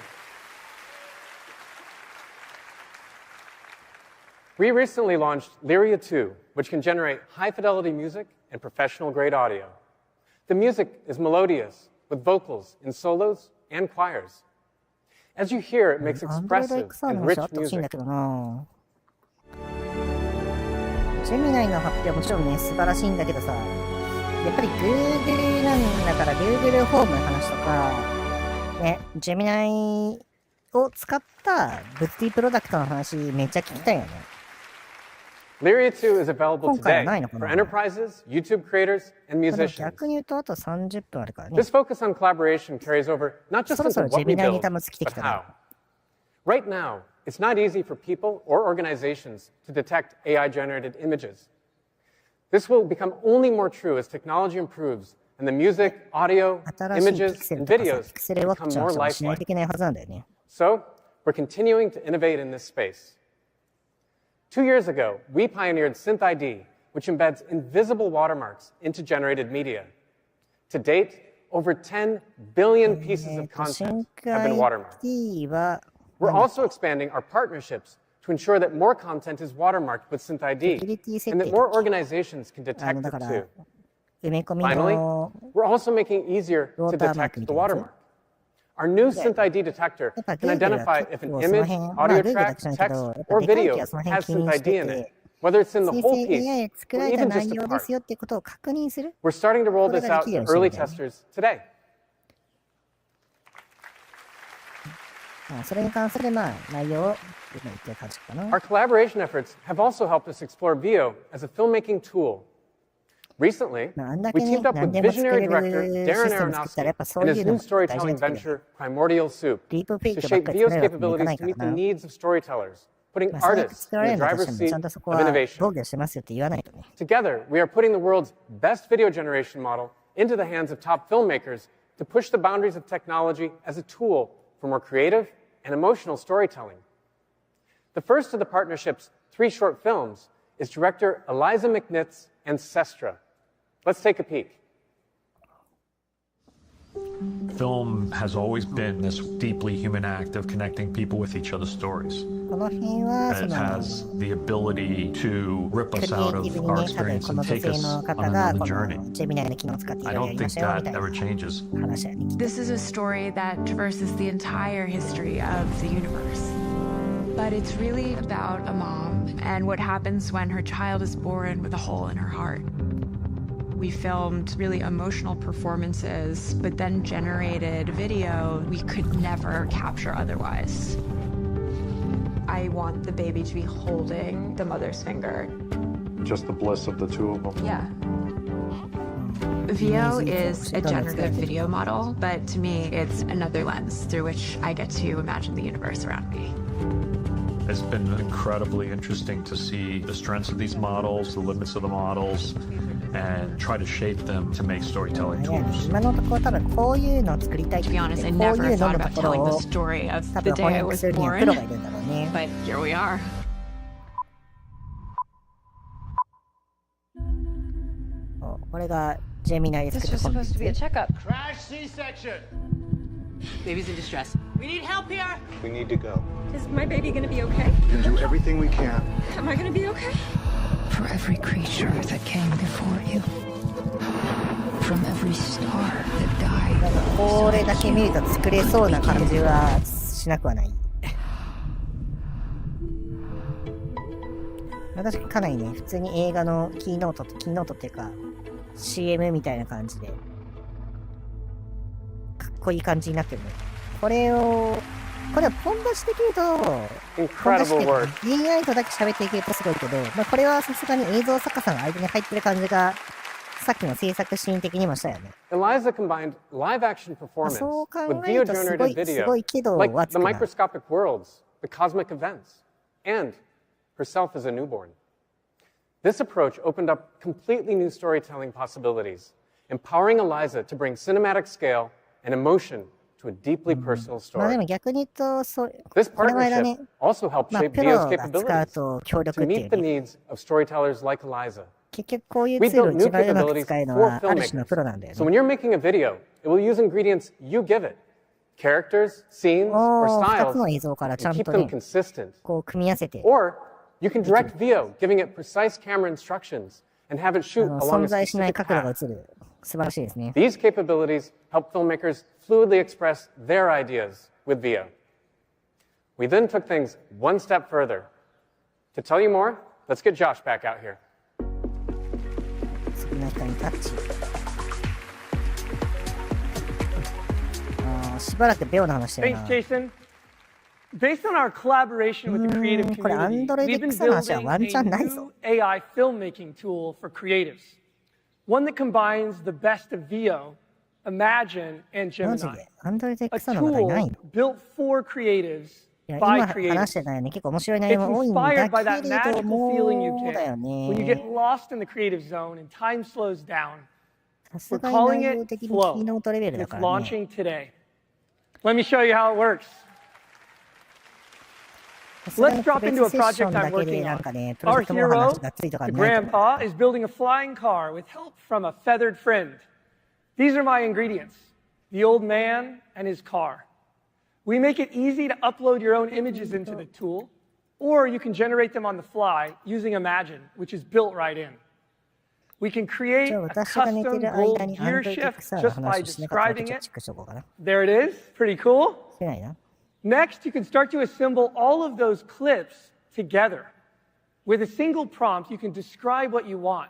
U: We recently launched Lyria 2, which can generate high-fidelity music and professional-grade audio. The music is melodious, with vocals in solos and choirs. As you hear, it makes expressive and rich music.
A: ジェミナイの発表はもちろんね、素晴らしいんだけどさ、やっぱり Google なんだから Google ホームの話とか、ね、ジェミナイを使った物理プロダクトの話めっちゃ聞きたいよね。
U: Lyria 2 is available today for enterprises, YouTube creators, and musicians.
A: 逆に言うとあと30分あるからね。
U: This focus on collaboration carries over not just into what we build, but how. Right now, it's not easy for people or organizations to detect AI-generated images. This will become only more true as technology improves and the music, audio, images, and videos become more lifelike. So, we're continuing to innovate in this space. 2 years ago, we pioneered SynthID, which embeds invisible watermarks into generated media. To date, over 10 billion pieces of content have been watermarked. We're also expanding our partnerships to ensure that more content is watermarked with SynthID and that more organizations can detect it too. Finally, we're also making it easier to detect the watermark. Our new SynthID detector can identify if an image, audio track, text, or video has SynthID in it, whether it's in the whole piece or even just a part. We're starting to roll this out to early testers today. Our collaboration efforts have also helped us explore Veo as a filmmaking tool. Recently, we teamed up with visionary director Darren Aronofsky and his new storytelling venture, Primordial Soup, to shape Veo's capabilities to meet the needs of storytellers, putting artists in the driver's seat of innovation. Together, we are putting the world's best video generation model into the hands of top filmmakers to push the boundaries of technology as a tool for more creative and emotional storytelling. The first of the partnership's 3 short films is director Eliza McNitt's Ancestra. Let's take a peek.
C: Film has always been this deeply human act of connecting people with each other's stories. And it has the ability to rip us out of our experience and take us on another journey. I don't think that ever changes.
D: This is a story that traverses the entire history of the universe. But it's really about a mom and what happens when her child is born with a hole in her heart. We filmed really emotional performances, but then generated video we could never capture otherwise. I want the baby to be holding the mother's finger.
C: Just the bliss of the two of them.
D: Yeah. Veo is a generative video model, but to me, it's another lens through which I get to imagine the universe around me.
C: It's been incredibly interesting to see the strengths of these models, the limits of the models, and try to shape them to make storytelling tools.
D: To be honest, I never thought about telling the story of the day I was born, but here we are.
E: This was supposed to be a checkup.
W: Crash C-section.
B: Baby's in distress. We need help here.
W: We need to go.
M: Is my baby gonna be okay?
W: We can do everything we can.
M: Am I gonna be okay?
R: For every creature that came before you, from every star that died.
A: これだけ見ると作れそうな感じはしなくはない。私かなりね、普通に映画のキーノートっていうか CM みたいな感じでかっこいい感じになってるね。これをポン出しできると、AI とだけ喋っていけるとすごいけど、これはさすがに映像作家さんが間に入ってる感じが、さっきの制作シーン的にもしたよね。
U: Eliza combined live action performance with video-generated video, like the microscopic worlds, the cosmic events, and herself as a newborn. This approach opened up completely new storytelling possibilities, empowering Eliza to bring cinematic scale and emotion to a deeply personal story. This partnership also helped shape Veo's capabilities to meet the needs of storytellers like Eliza. We built new capabilities for filmmakers. So when you're making a video, it will use ingredients you give it. Characters, scenes, or styles, and keep them consistent. Or you can direct Veo, giving it precise camera instructions, and have it shoot along a specific path. These capabilities help filmmakers fluidly express their ideas with Veo. We then took things one step further. To tell you more, let's get Josh back out here.
S: Thanks, Jason. Based on our collaboration with the creative community, we've been building a new AI filmmaking tool for creatives. One that combines the best of VO, Imagine, and Gemini. A tool built for creatives by creatives. It's inspired by that magical feeling you get when you get lost in the creative zone and time slows down. We're calling it Flow. It's launching today. Let me show you how it works. Let's drop into a project I'm working on. Our hero, the grandpa, is building a flying car with help from a feathered friend. These are my ingredients: the old man and his car. We make it easy to upload your own images into the tool, or you can generate them on the fly using Imagine, which is built right in. We can create a custom gold gear shift just by describing it. There it is. Pretty cool. Next, you can start to assemble all of those clips together. With a single prompt, you can describe what you want,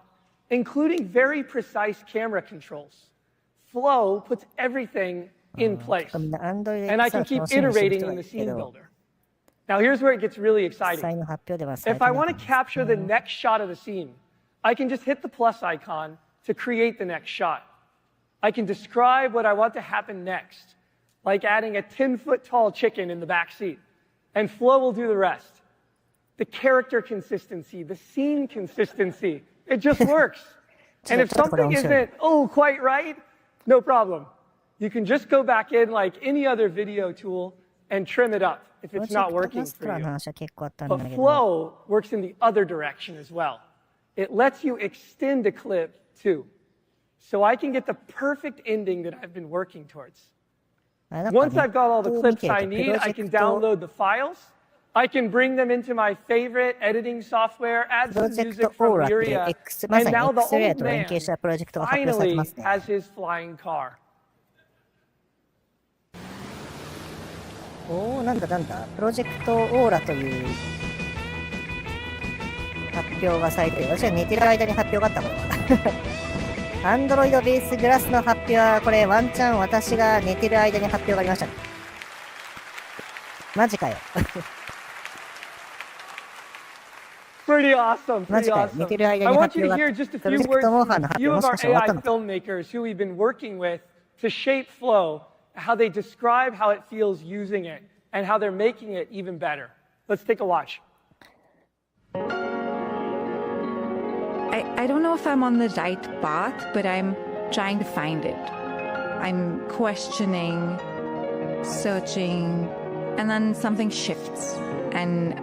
S: including very precise camera controls. Flow puts everything in place, and I can keep iterating in the scene builder. Now, here's where it gets really exciting. If I want to capture the next shot of the scene, I can just hit the plus icon to create the next shot. I can describe what I want to happen next, like adding a 10-foot-tall chicken in the back seat, and Flow will do the rest. The character consistency, the scene consistency, it just works. And if something isn't, quite right, no problem. You can just go back in like any other video tool and trim it up if it's not working for you. But Flow works in the other direction as well. It lets you extend a clip too, so I can get the perfect ending that I've been working towards. Once I've got all the clips I need, I can download the files. I can bring them into my favorite editing software, add some music from Miria, and now the old man finally has his flying car.
A: なんだプロジェクトオーラという発表がされている。私が寝てる間に発表があったことは。Android ベースグラスの発表は、これワンチャン私が寝てる間に発表がありましたね。マジかよ。
S: Pretty awesome. Pretty awesome. I want you to hear just a few words from a few of our AI filmmakers who we've been working with to shape Flow, how they describe how it feels using it, and how they're making it even better. Let's take a watch.
D: I don't know if I'm on the right path, but I'm trying to find it. I'm questioning, searching, and then something shifts, and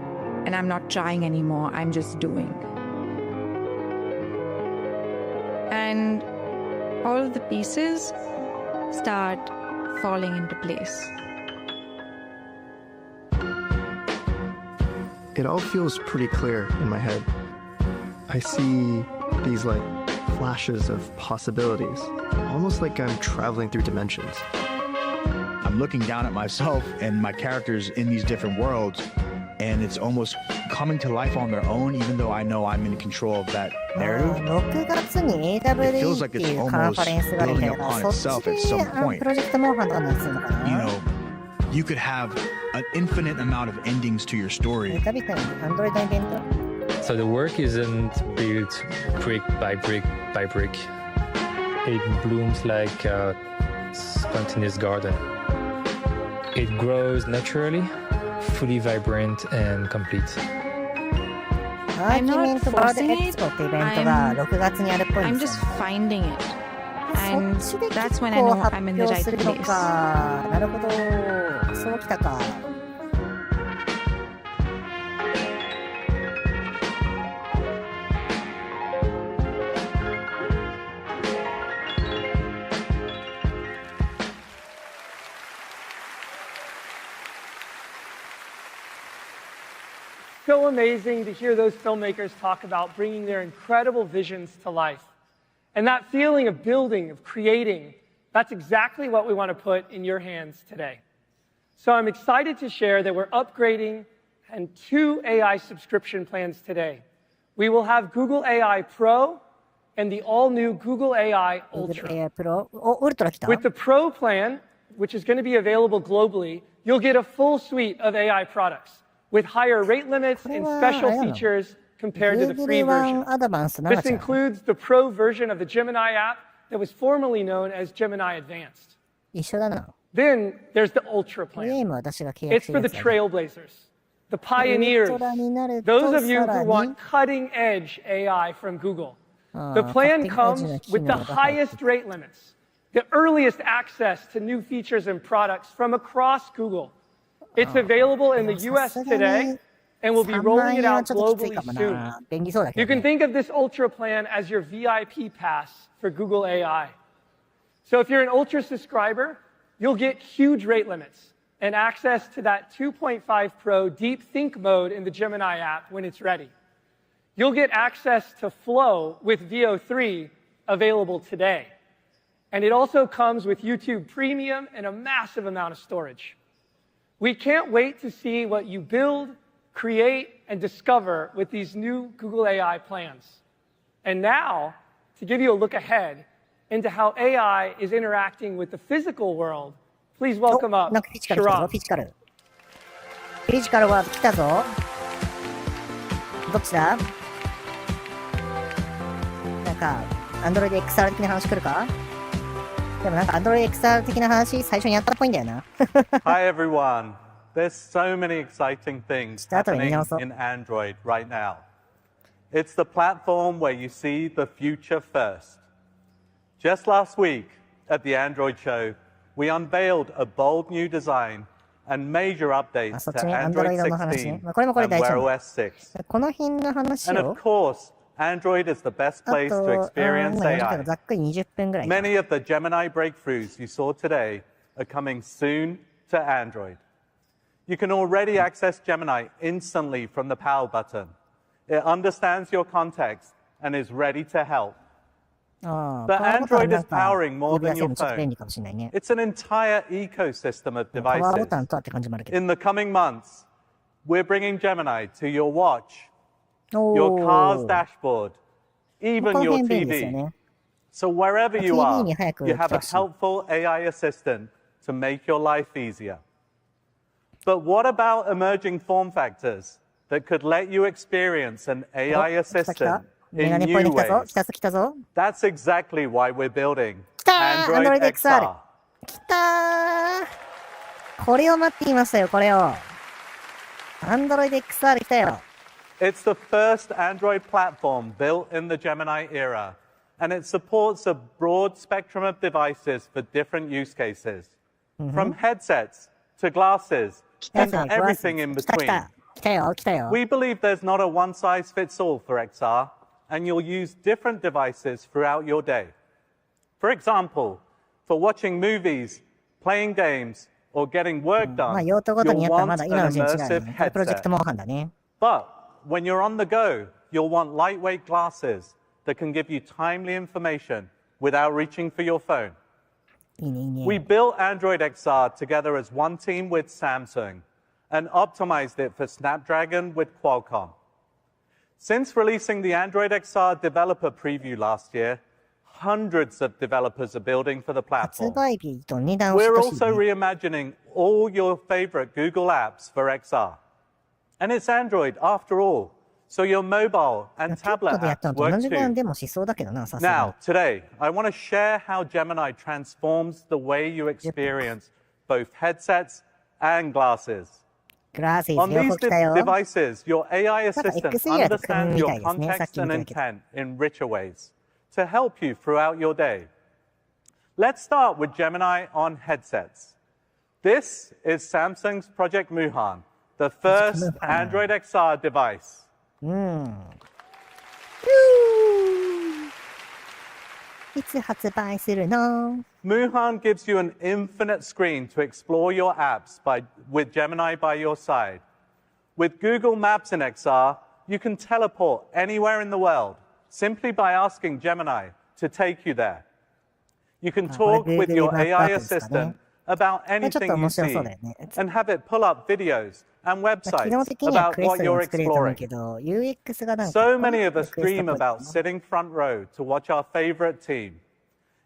D: I'm not trying anymore, I'm just doing. And all of the pieces start falling into place.
G: It all feels pretty clear in my head. I see these like flashes of possibilities, almost like I'm traveling through dimensions.
H: I'm looking down at myself and my characters in these different worlds, and it's almost coming to life on their own, even though I know I'm in control of that narrative. It feels like it's almost building upon itself at some point. You know, you could have an infinite amount of endings to your story.
I: So the work isn't built brick by brick by brick. It blooms like a spontaneous garden. It grows naturally, fully vibrant and complete.
D: I'm not forcing it, I'm just finding it. And that's when I know I'm in the right place.
A: なるほど、そうきたか。
S: So amazing to hear those filmmakers talk about bringing their incredible visions to life. And that feeling of building, of creating, that's exactly what we want to put in your hands today. So I'm excited to share that we're upgrading and 2 AI subscription plans today. We will have Google AI Pro and the all-new Google AI Ultra. With the Pro plan, which is going to be available globally, you'll get a full suite of AI products with higher rate limits and special features compared to the free version. This includes the Pro version of the Gemini app that was formerly known as Gemini Advanced. Then there's the Ultra plan. It's for the trailblazers, the pioneers, those of you who want cutting-edge AI from Google. The plan comes with the highest rate limits, the earliest access to new features and products from across Google. It's available in the US today, and we'll be rolling it out globally soon. You can think of this Ultra plan as your VIP pass for Google AI. So if you're an Ultra subscriber, you'll get huge rate limits and access to that 2.5 Pro Deep Think mode in the Gemini app when it's ready. You'll get access to Flow with VO3 available today. And it also comes with YouTube Premium and a massive amount of storage. We can't wait to see what you build, create, and discover with these new Google AI plans. And now, to give you a look ahead into how AI is interacting with the physical world, please welcome up Sharon.
A: フィジカルは来たぞ。どっちだ？なんか、Android XR 的な話来るか？でもなんか Android XR 的な話最初にやったっぽいんだよな。
K: Hi everyone. There's so many exciting things happening in Android right now. It's the platform where you see the future first. Just last week at the Android show, we unveiled a bold new design and major updates to Android 16 and Wear OS 6. And of course, Android is the best place to experience AI. Many of the Gemini breakthroughs you saw today are coming soon to Android. You can already access Gemini instantly from the Power button. It understands your context and is ready to help. But Android is powering more than your phone. It's an entire ecosystem of devices. In the coming months, we're bringing Gemini to your watch, your car's dashboard, even your TV. So wherever you are, you have a helpful AI assistant to make your life easier. But what about emerging form factors that could let you experience an AI assistant in new ways? That's exactly why we're building Android XR.
A: 来たー。これを待っていましたよ、これを。Android XR 来たよ。
K: It's the first Android platform built in the Gemini era, and it supports a broad spectrum of devices for different use cases, from headsets to glasses and everything in between. We believe there's not a one-size-fits-all for XR, and you'll use different devices throughout your day. For example, for watching movies, playing games, or getting work done, you'll want an immersive headset. But when you're on the go, you'll want lightweight glasses that can give you timely information without reaching for your phone. We built Android XR together as one team with Samsung and optimized it for Snapdragon with Qualcomm. Since releasing the Android XR developer preview last year, hundreds of developers are building for the platform. We're also reimagining all your favorite Google apps for XR. And it's Android after all, so your mobile and tablet apps work too. Now, today, I want to share how Gemini transforms the way you experience both headsets and glasses. On these devices, your AI assistant understands your context and intent in richer ways to help you throughout your day. Let's start with Gemini on headsets. This is Samsung's Project Muhan, the first Android XR device. Muhan gives you an infinite screen to explore your apps with Gemini by your side. With Google Maps in XR, you can teleport anywhere in the world simply by asking Gemini to take you there. You can talk with your AI assistant about anything you see and have it pull up videos and websites about what you're exploring. So many of us dream about sitting front row to watch our favorite team.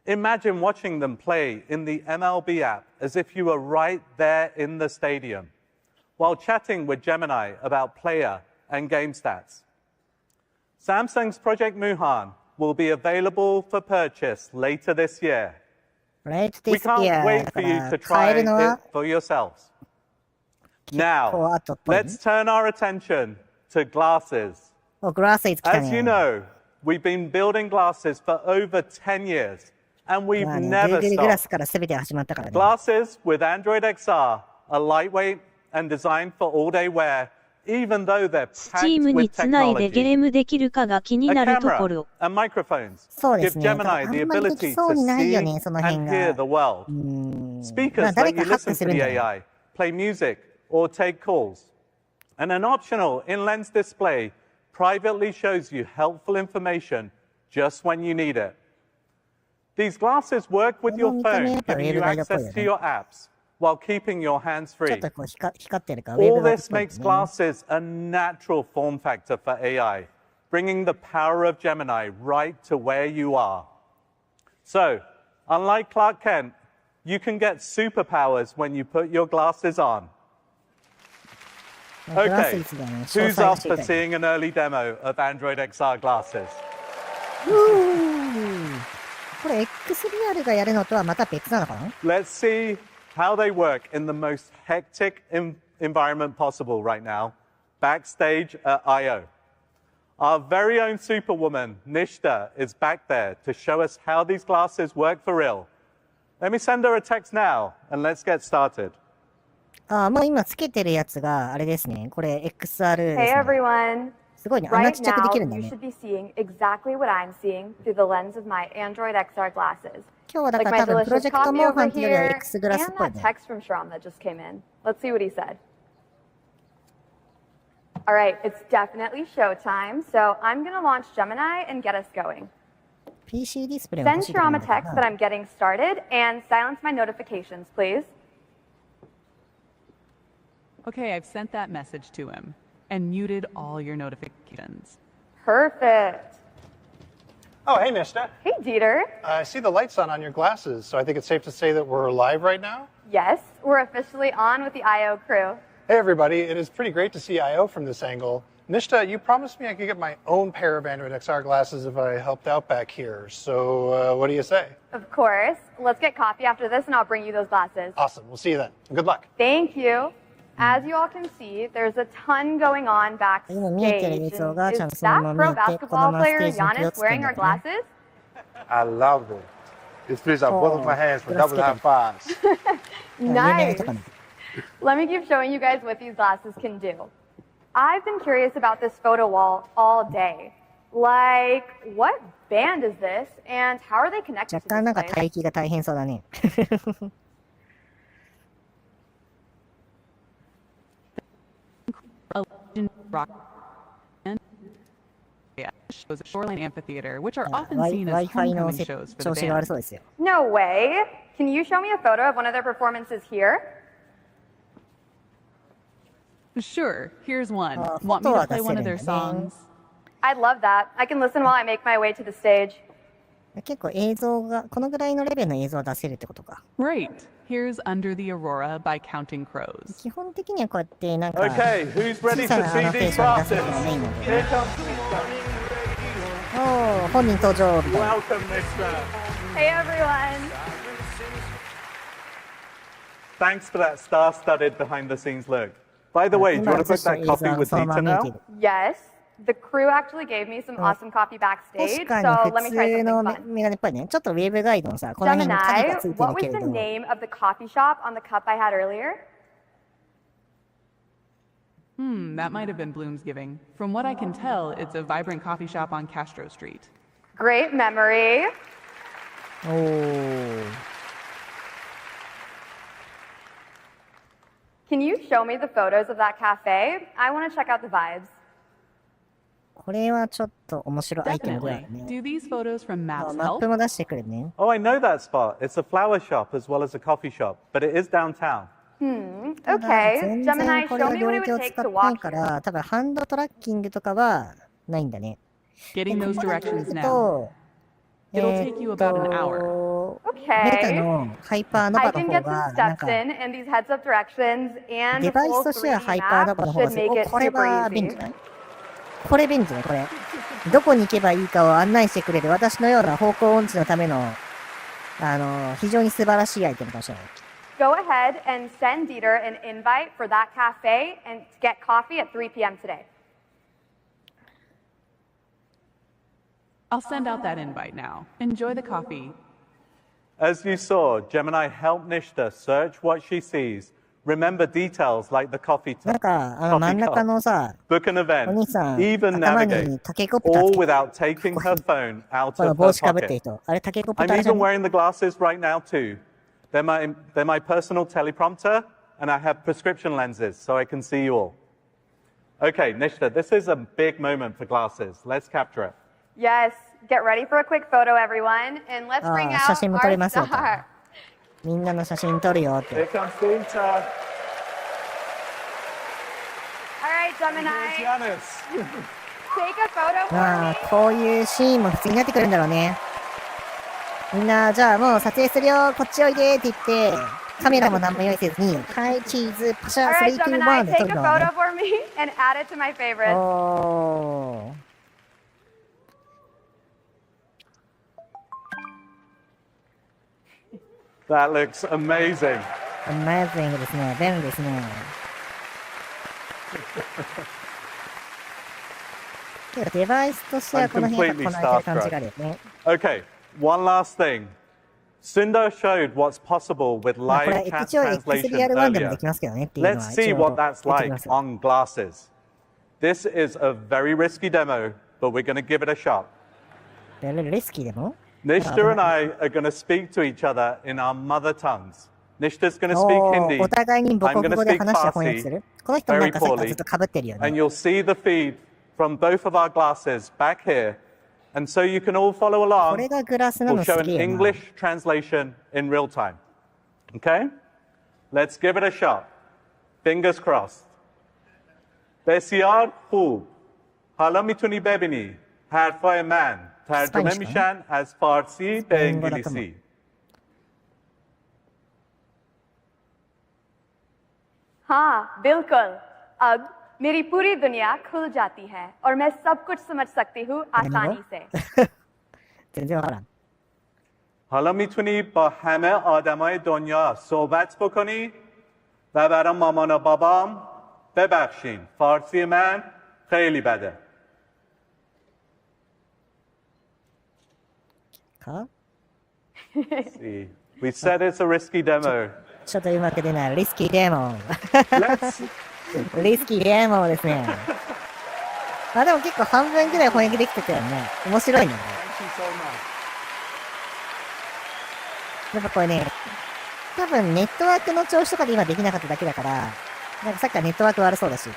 K: Imagine watching them play in the MLB app as if you were right there in the stadium, while chatting with Gemini about player and game stats. Samsung's Project Muhan will be available for purchase later this year. We can't wait for you to try it for yourselves. Now, let's turn our attention to glasses. As you know, we've been building glasses for over 10 years, and we've never stopped. Glasses with Android XR are lightweight and designed for all-day wear, even though they're packed with technology. A camera and microphones give Gemini the ability to see and hear the world. Speakers let you listen to the AI, play music, or take calls. And an optional in-lens display privately shows you helpful information just when you need it. These glasses work with your phone, giving you access to your apps while keeping your hands free. All this makes glasses a natural form factor for AI, bringing the power of Gemini right to where you are. So, unlike Clark Kent, you can get superpowers when you put your glasses on. Okay, who's up for seeing an early demo of Android XR glasses?
A: これ XVR がやるのとはまた別なのかな？
K: Let's see how they work in the most hectic environment possible right now, backstage at I.O. Our very own superwoman, Nishta, is back there to show us how these glasses work for real. Let me send her a text now, and let's get started.
A: もう今つけてるやつがあれですね。これ XR ですね。
E: Hey everyone.
A: すごいね。あんなちっちゃくできるんだね。
E: You should be seeing exactly what I'm seeing through the lens of my Android XR glasses.
A: 今日はだから多分プロジェクトモーファンっていうよりは X グラスっぽいね。
E: And that text from Shram that just came in. Let's see what he said. All right, it's definitely showtime, so I'm going to launch Gemini and get us going.
A: PC ディスプレイ
E: Send Shram a text that I'm getting started and silence my notifications, please.
L: Okay, I've sent that message to him and muted all your notifications.
E: Perfect.
N: Oh, hey, Nishta.
E: Hey, Dieter.
N: I see the lights on your glasses, so I think it's safe to say that we're live right now?
E: Yes, we're officially on with the I.O. crew.
N: Hey, everybody. It is pretty great to see I.O. from this angle. Nishta, you promised me I could get my own pair of Android XR glasses if I helped out back here. So what do you say?
E: Of course. Let's get coffee after this, and I'll bring you those glasses.
N: Awesome. We'll see you then. Good luck.
E: Thank you. As you all can see, there's a ton going on backstage. Is that pro basketball player Giannis wearing our glasses?
W: I love it. This fits on both of my hands for double high fives.
E: Nice. Let me keep showing you guys what these glasses can do. I've been curious about this photo wall all day. Like, what band is this, and how are they connected to this place?
A: 待機が大変そうだね。
L: A legend rock band shows at Shoreline Amphitheater, which are often seen as homecoming shows for the band.
E: No way. Can you show me a photo of one of their performances here?
L: Sure, here's one. Want me to play one of their songs?
E: I'd love that. I can listen while I make my way to the stage.
A: 結構映像がこのぐらいのレベルの映像を出せるってことか。
L: Right. Here's Under the Aurora by Counting Crows.
A: 基本的にはこうやってなんか
K: Okay, who's ready to see these glasses? Here comes
A: おお、本人登場みたいな。
K: Welcome, Mr.
E: Hey everyone.
K: Thanks for that star-studded behind-the-scenes look. By the way, do you want to book that coffee with Dieter now?
E: Yes. The crew actually gave me some awesome coffee backstage, so let me try something fun.
A: メガネっぽいね。ちょっとウェブガイドのさ、この辺に鍵がついて
E: Gemini,
A: る
E: what
A: け
E: was
A: れ
E: the
A: ども。
E: name of the coffee shop on the cup I had earlier?
L: That might have been Bloomsgiving. From what I can tell, it's a vibrant coffee shop on Castro Street.
E: Great memory.
A: Oh.
E: Can you show me the photos of that cafe? I want to check out the vibes.
A: これはちょっと面白いアイテムだよね。
L: Do these photos from Maps
A: マップ
L: help?
A: も出してくれね。
K: Oh, I know that spot. It's a flower shop as well as a coffee shop, but it is downtown.
E: Okay.
A: 全
E: Gemini,
A: 然これ
E: show
A: は
E: me
A: 領
E: what it
A: 域を
E: would
A: 使
E: take
A: っ
E: to
A: てない
E: walk
A: か
E: here.
A: ら、多分ハンドトラッキングとかはないんだね。
L: Getting those directions now.
A: と
L: It'll take you about an hour.
A: と、メタのハイパーノバの方が、なんか、デバイスとしてはハイパーノバの方がこれは便利じゃない？これ便利じゃない？これ。どこに行けばいいかを案内してくれる私のような方向音痴のための、非常に素晴らしいアイテムかもしれない。
E: Go ahead and send Dieter an invite for that cafe and to get coffee at 3 p.m. today.
L: I'll send out that invite now. Enjoy the coffee.
K: As you saw, Gemini helped Nishta search what she sees, remember details like the coffee cup, book an event, even navigate, all without taking her phone out of her pocket. I'm even wearing the glasses right now too. They're my personal teleprompter, and I have prescription lenses so I can see you all. Okay, Nishta, this is a big moment for glasses. Let's capture it.
E: Yes, get ready for a quick photo, everyone, and let's bring out our star.
A: みんなの写真撮るよって。
K: Here comes Dieter.
E: All right, Gemini. Take a photo for me.
A: こういうシーンも普通になってくるんだろうね。みんな、じゃあもう撮影するよ、こっちおいでって言って、カメラも何も用意せずに、はい、チーズ、パシャ、3、2、1で撮るのね。おー。
K: That looks amazing.
A: Amazing ですね。便利ですね。けどデバイスとしてはこの辺がこなれてる感じがあるよね。
K: Okay, one last thing. Sundar showed what's possible with live chat translation earlier. Let's see what that's like on glasses. This is a very risky demo, but we're going to give it a shot.
A: Very risky demo?
K: Nishta and I are going to speak to each other in our mother tongues. Nishta's going to speak Hindi. I'm going to speak Farsi very poorly. And you'll see the feed from both of our glasses back here. And so you can all follow along. We'll show an English translation in real time. Okay? Let's give it a shot. Fingers crossed. Besiyar khoob. Hala mituni bebini. Harfay man. ترجمه میشن از فارسی به انگلیسی.
E: हाँ, बिल्कुल. अब मेरी पूरी दुनिया खुल जाती है और मैं सब कुछ समझ सकती हूँ आसानी से.
K: حالا میتونی با همه آدمای دنیا صحبت بکنی و برای مامان و بابام ببخشین. فارسی من خیلی بده. See, we said it's a risky demo.
A: ちょっとうまく出ない。リスキーデモ。リスキーデモですね。あ、でも結構半分ぐらい翻訳できてたよね。面白いね。やっぱこれね、多分ネットワークの調子とかで今できなかっただけだから、なんかさっきからネットワーク悪そうだし、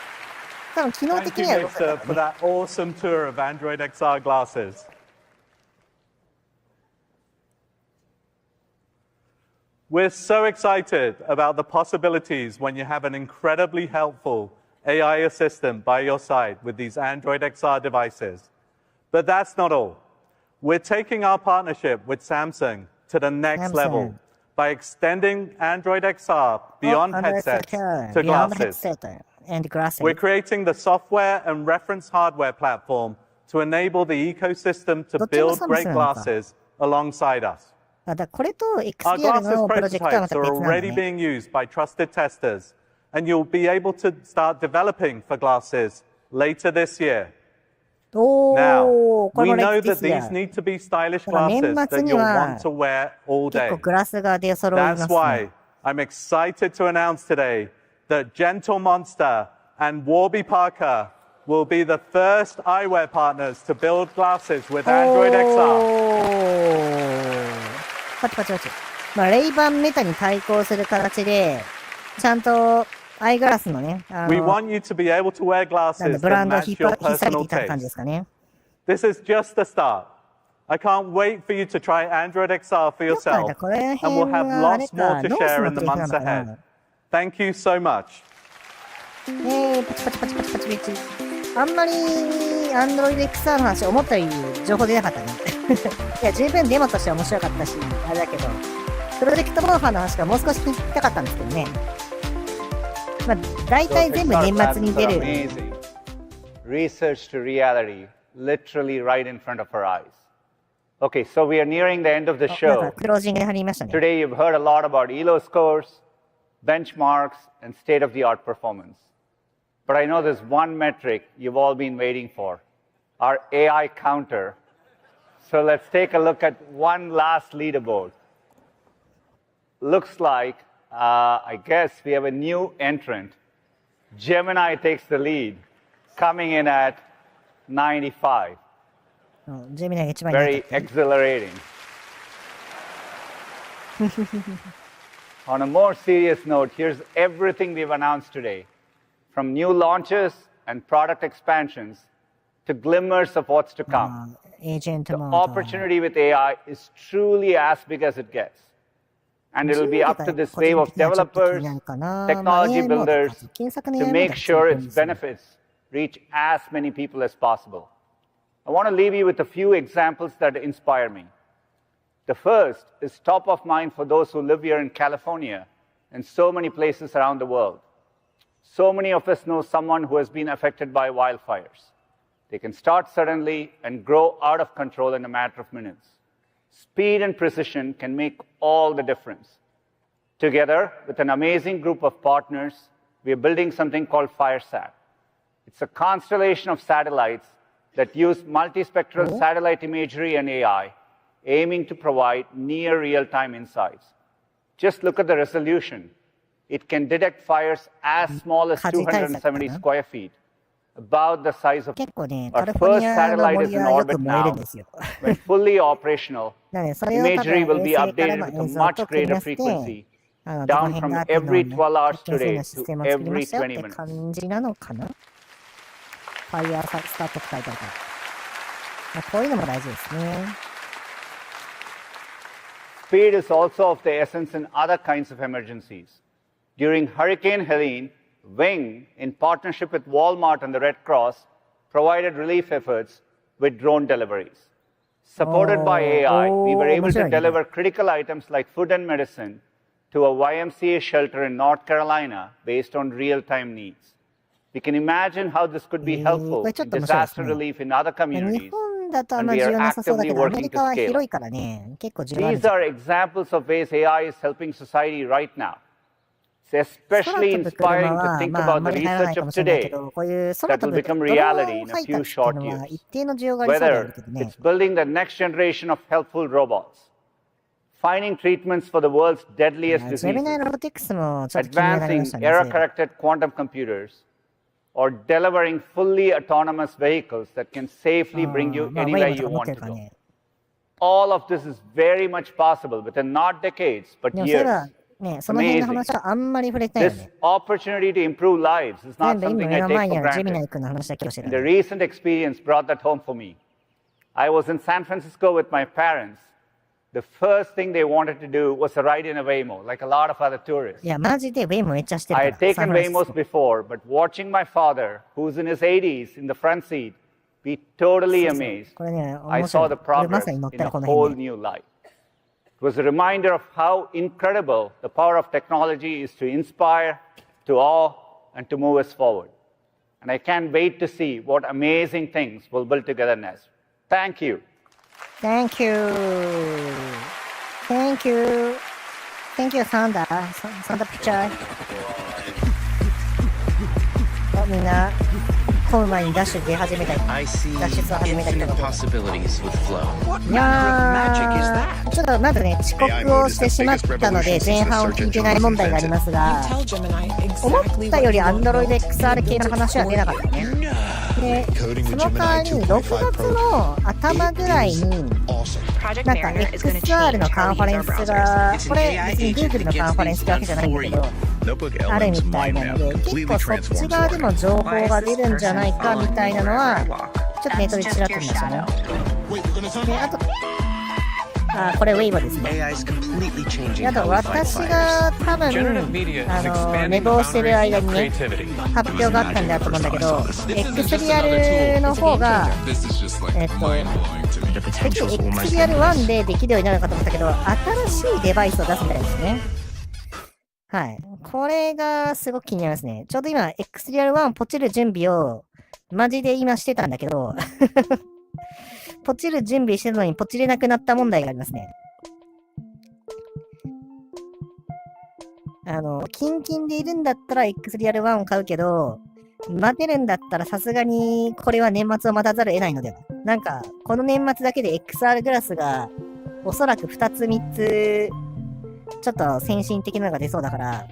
A: 多分機能的には動くんだよね。
K: for that awesome tour of Android XR glasses. We're so excited about the possibilities when you have an incredibly helpful AI assistant by your side with these Android XR devices. But that's not all. We're taking our partnership with Samsung to the next level by extending Android XR beyond headsets to glasses. We're creating the software and reference hardware platform to enable the ecosystem to build great glasses alongside us. Our glasses prototypes are already being used by trusted testers, and you'll be able to start developing for glasses later this year. Now, we know that these need to be stylish glasses that you'll want to wear all day. That's why I'm excited to announce today that Gentle Monster and Warby Parker will be the first eyewear partners to build glasses with Android XR.
A: パチパチパチ。まあ、レイバンメタに対抗する形で、ちゃんとアイガラスのね、
K: We want you to be able to wear glasses
A: ブランドを
K: that
A: 引っ
K: match your
A: されて
K: personal
A: いた感じ
K: taste.
A: ですかね。
K: This is just the start. I can't wait for you to try Android XR for yourself, and we'll have lots more to share in the months ahead. Thank you so much.
A: パチパチパチパチパチ。あんまり Android XR の話、思ったより情報出なかったね。いや、十分デモとしては面白かったし、あれだけど、プロジェクトモーファーの話がもう少し聞きたかったんですけどね。まあ、大体全部年末に出る。
J: Research to reality, literally right in front of our eyes. Okay, so we are nearing the end of the show. Today you've heard a lot about ELO scores, benchmarks, and state-of-the-art performance. But I know there's one metric you've all been waiting for, our AI counter. So let's take a look at one last leaderboard. Looks like, I guess we have a new entrant. Gemini takes the lead, coming in at 95. Very exhilarating. On a more serious note, here's everything we've announced today, from new launches and product expansions to glimmers of what's to come. The opportunity with AI is truly as big as it gets. And it'll be up to this wave of developers, technology builders, to make sure its benefits reach as many people as possible. I want to leave you with a few examples that inspire me. The first is top of mind for those who live here in California and so many places around the world. So many of us know someone who has been affected by wildfires. They can start suddenly and grow out of control in a matter of minutes. Speed and precision can make all the difference. Together, with an amazing group of partners, we are building something called FireSat. It's a constellation of satellites that use multispectral satellite imagery and AI, aiming to provide near real-time insights. Just look at the resolution. It can detect fires as small as 270 square feet, about the size of our first satellite is in orbit now. When fully operational, imagery will be updated with a much greater frequency, down from every 12 hours today to every 20 minutes. Speed is also of the essence in other kinds of emergencies. During Hurricane Helene, Wing, in partnership with Walmart and the Red Cross, provided relief efforts with drone deliveries. Supported by AI, we were able to deliver critical items like food and medicine to a YMCA shelter in North Carolina based on real-time needs. We can imagine how this could be helpful in disaster relief in other communities, and we are actively working to scale. These are examples of ways AI is helping society right now. It's especially inspiring to think about the research of today that will become reality in a few short years. Whether it's building the next generation of helpful robots, finding treatments for the world's deadliest diseases, advancing error-corrected quantum computers, or delivering fully autonomous vehicles that can safely bring you anywhere you want to go. All of this is very much possible within not decades, but years. Amazing. This opportunity to improve lives is not something I take for granted. And the recent experience brought that home for me. I was in San Francisco with my parents. The first thing they wanted to do was a ride in a Waymo, like a lot of other tourists. I had taken Waymos before, but watching my father, who's in his 80s, in the front seat, be totally amazed, I saw the progress in a whole new light. It was a reminder of how incredible the power of technology is to inspire, to awe, and to move us forward. And I can't wait to see what amazing things we'll build together next. Thank you.
A: Thank you. Thank you. Thank you, Sanda. Sanda picture. みんな混む前にダッシュ出始めたり、ダッシュスを始めたりとか。いやー、ちょっとまずね、遅刻をしてしまったので、前半を聞いてない問題がありますが、思ったより Android XR 系の話は出なかったね。で、その代わりに6月の頭ぐらいに、なんか XR のカンファレンスが、これ別に Google のカンファレンスってわけじゃないんだけど、あるみたいなので、結構そっち側でも情報が出るんじゃないかみたいなのは、ちょっとネットでちらっと見ましたね。で、あと、あ、これウェイボですね。あと私が多分寝坊してる間にね発表があったんだと思うんだけど、X リアルの方がX リアル1でできるようになるのかと思ったけど、新しいデバイスを出すみたいですね。はい。これがすごく気になりますね。ちょうど今 X リアル1ポチる準備をマジで今してたんだけどポチる準備してたのにポチれなくなった問題がありますね。キンキンでいるんだったら X リアル1を買うけど、待てるんだったらさすがにこれは年末を待たざるを得ないのでは。なんか、この年末だけで XR グラスがおそらく2つ3つちょっと先進的なのが出そうだから、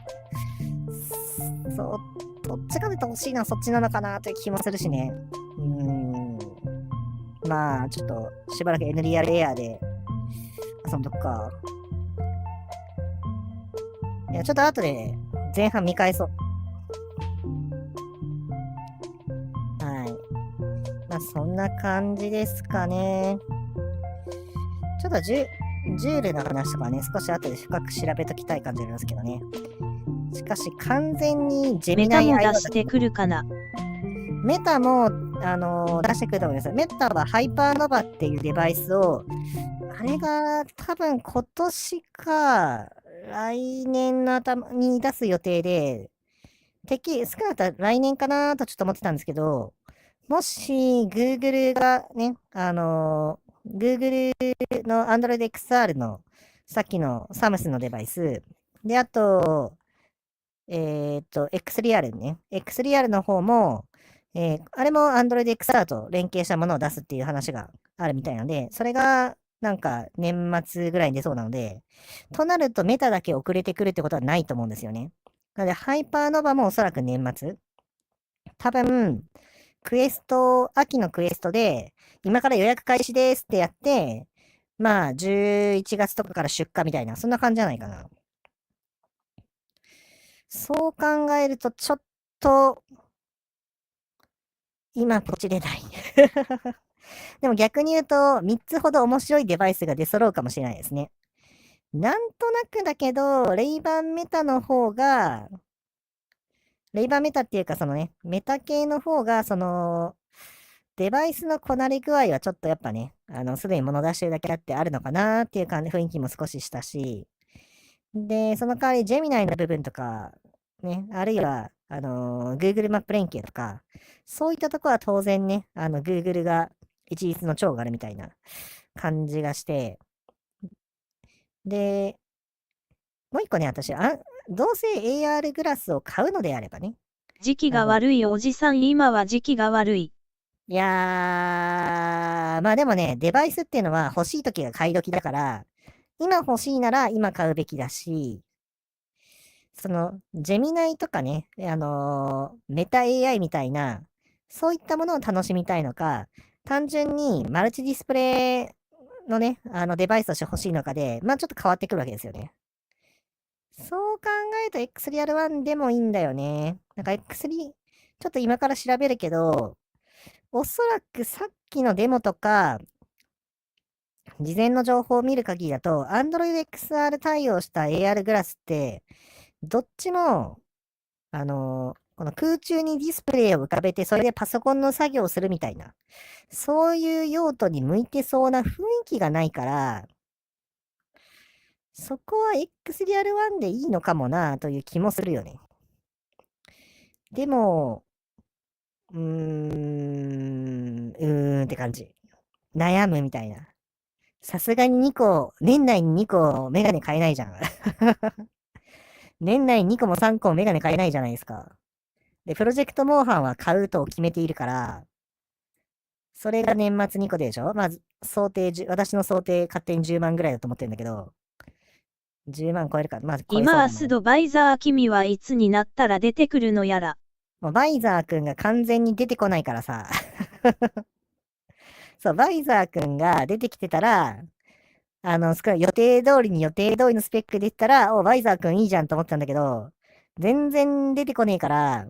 A: どっちが出てほしいのはそっちなのかなという気もするしね。まあ、ちょっとしばらく NReal Air で遊んどくか。いや、ちょっと後で前半見返そう。はい。まあ、そんな感じですかね。ちょっとジュールの話とかね、少し後で深く調べときたい感じなんですけどね。しかし、完全にジェミナイ
O: メタも出してくるかな。
A: メタも、出してくると思います。メタはハイパーノバっていうデバイスを、あれが多分今年か、来年の頭に出す予定で、少なかったら来年かなとちょっと思ってたんですけど、もし Google がね、Google の Android XR のさっきのサムスのデバイス、で、あと、X リアルね。X リアルの方も、あれも Android XR と連携したものを出すっていう話があるみたいなので、それがなんか年末ぐらいに出そうなので、となるとメタだけ遅れてくるってことはないと思うんですよね。なので、ハイパーノバもおそらく年末。多分、秋のクエストで、今から予約開始ですってやって、まあ、11月とかから出荷みたいな、そんな感じじゃないかな。そう考えると、ちょっと、今、ポチれない。でも逆に言うと、3つほど面白いデバイスが出揃うかもしれないですね。なんとなくだけど、レイバンメタの方が、レイバンメタっていうかそのね、メタ系の方が、デバイスのこなれ具合はちょっとやっぱね、すでに物出してるだけあってあるのかなっていう雰囲気も少ししたし、で、その代わりジェミナイの部分とか、ね、あるいは、Google マップ連携とか、そういったところは当然ね、Google が一律の長があるみたいな感じがして、で、もう一個ね、私、どうせ AR グラスを買うのであればね。
O: 時期が悪いおじさん、今は時期が悪い。
A: いやー、まあでもね、デバイスっていうのは欲しい時が買い時だから、今欲しいなら今買うべきだし、ジェミナイとかね、メタ AI みたいな、そういったものを楽しみたいのか、単純にマルチディスプレイのね、デバイスとして欲しいのかで、まあちょっと変わってくるわけですよね。そう考えると X リアル1でもいいんだよね。なんか X3、ちょっと今から調べるけど、おそらくさっきのデモとか、事前の情報を見る限りだと、Android XR 対応した AR グラスって、どっちも、この空中にディスプレイを浮かべて、それでパソコンの作業をするみたいな、そういう用途に向いてそうな雰囲気がないから、そこは X リアル1でいいのかもなという気もするよね。でも、って感じ。悩むみたいな。さすがに年内に2個メガネ買えないじゃん。年内に2個も3個もメガネ買えないじゃないですか。で、プロジェクトモーハンは買うと決めているから、それが年末2個でしょ。まあ、私の想定勝手に10万ぐらいだと思ってるんだけど、10万超えるか。まず
O: 今明日ドバイザー君はいつになったら出てくるのやら。
A: もうバイザーくんが完全に出てこないからさ。そう、バイザーくんが出てきてたら、予定通りのスペックで言ったら、バイザーくんいいじゃんと思ったんだけど、全然出てこねえから、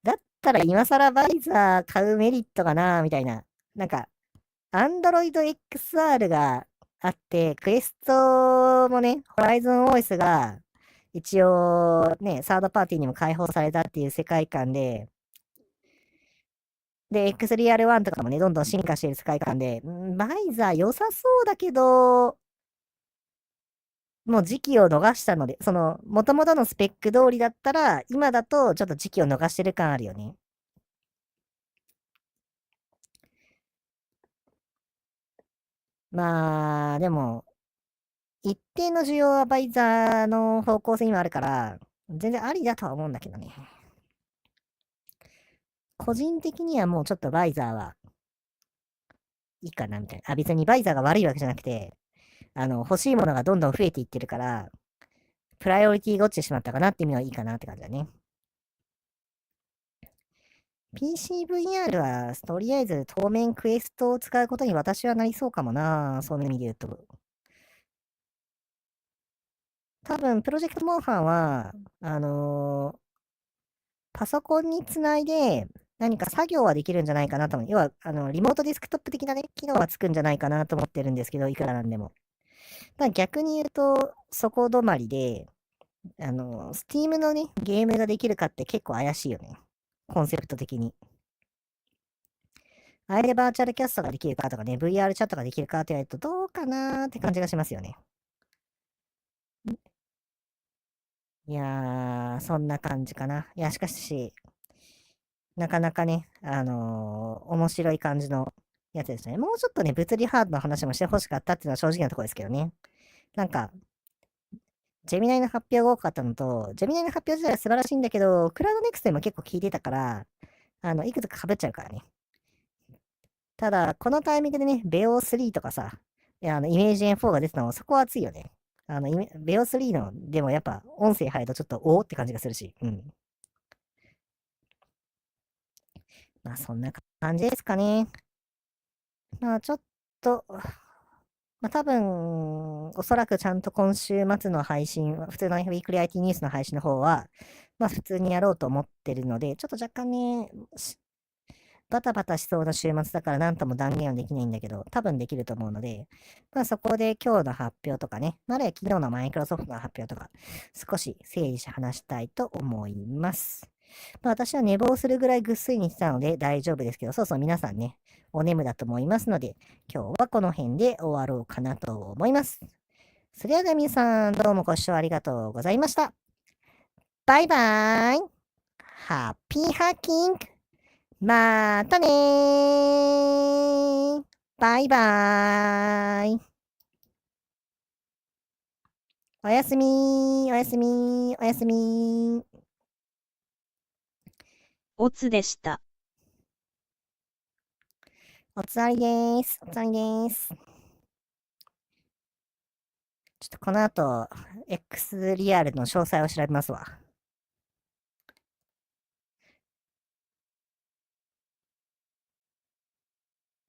A: だったら今更バイザー買うメリットかなみたいな。なんか、Android XR があって、クエストもね、ホライゾン OS が一応ね、サードパーティーにも開放されたっていう世界観で、で、X-Real1 とかもね、どんどん進化している世界観で、バイザー良さそうだけど、もう時期を逃したので、元々のスペック通りだったら、今だとちょっと時期を逃してる感あるよね。まあ、でも、一定の需要はバイザーの方向性にもあるから、全然ありだとは思うんだけどね。個人的にはもうちょっとバイザーはいいかなみたいな。別にバイザーが悪いわけじゃなくて、欲しいものがどんどん増えていってるから、プライオリティが落ちてしまったかなって意味はいいかなって感じだね。PCVR は、とりあえず当面クエストを使うことに私はなりそうかもな。そういう意味で言うと。多分、プロジェクトモンハンは、パソコンにつないで、何か作業はできるんじゃないかなと思う。要は、リモートデスクトップ的なね、機能はつくんじゃないかなと思ってるんですけど、いくらなんでも。ただ逆に言うと、そこ止まりで、Steam のね、ゲームができるかって結構怪しいよね。コンセプト的に。あれでバーチャルキャストができるかとかね、VR チャットができるかって言われると、どうかなーって感じがしますよね。いやー、そんな感じかな。いや、しかし、なかなかね、面白い感じのやつですね。もうちょっとね、物理ハードの話もしてほしかったっていうのは正直なところですけどね。なんか、ジェミナイの発表が多かったのと、ジェミナイの発表自体は素晴らしいんだけど、クラウドネクストでも結構聞いてたから、いくつか被っちゃうからね。ただ、このタイミングでね、ベオ3とかさ、イメージ M4 が出てたのも、そこは熱いよね。ベオ3の、でもやっぱ、音声入るとちょっと、おーって感じがするし、うん。まあ、そんな感じですかね。まあ、ちょっと、まあ、多分、おそらくちゃんと今週末の配信、普通のウィークリー IT ニュースの配信の方は、まあ普通にやろうと思ってるので、ちょっと若干ね、バタバタしそうな週末だから何とも断言はできないんだけど、多分できると思うので、まあそこで今日の発表とかね、あるいは昨日のマイクロソフトの発表とか、少し整理して話したいと思います。まあ私は寝坊するぐらいぐっすりにしてたので大丈夫ですけど、そうそう皆さんね、お眠だと思いますので、今日はこの辺で終わろうかなと思います。それでは皆さん、どうもご視聴ありがとうございました。バイバーイ。ハッピーハッキング。またねー。バイバーイ。おやすみー、おやすみー、おやすみー。
O: おつでした。
A: おつわりでーす。おつわりでーす。ちょっとこの後、X リアルの詳細を調べますわ。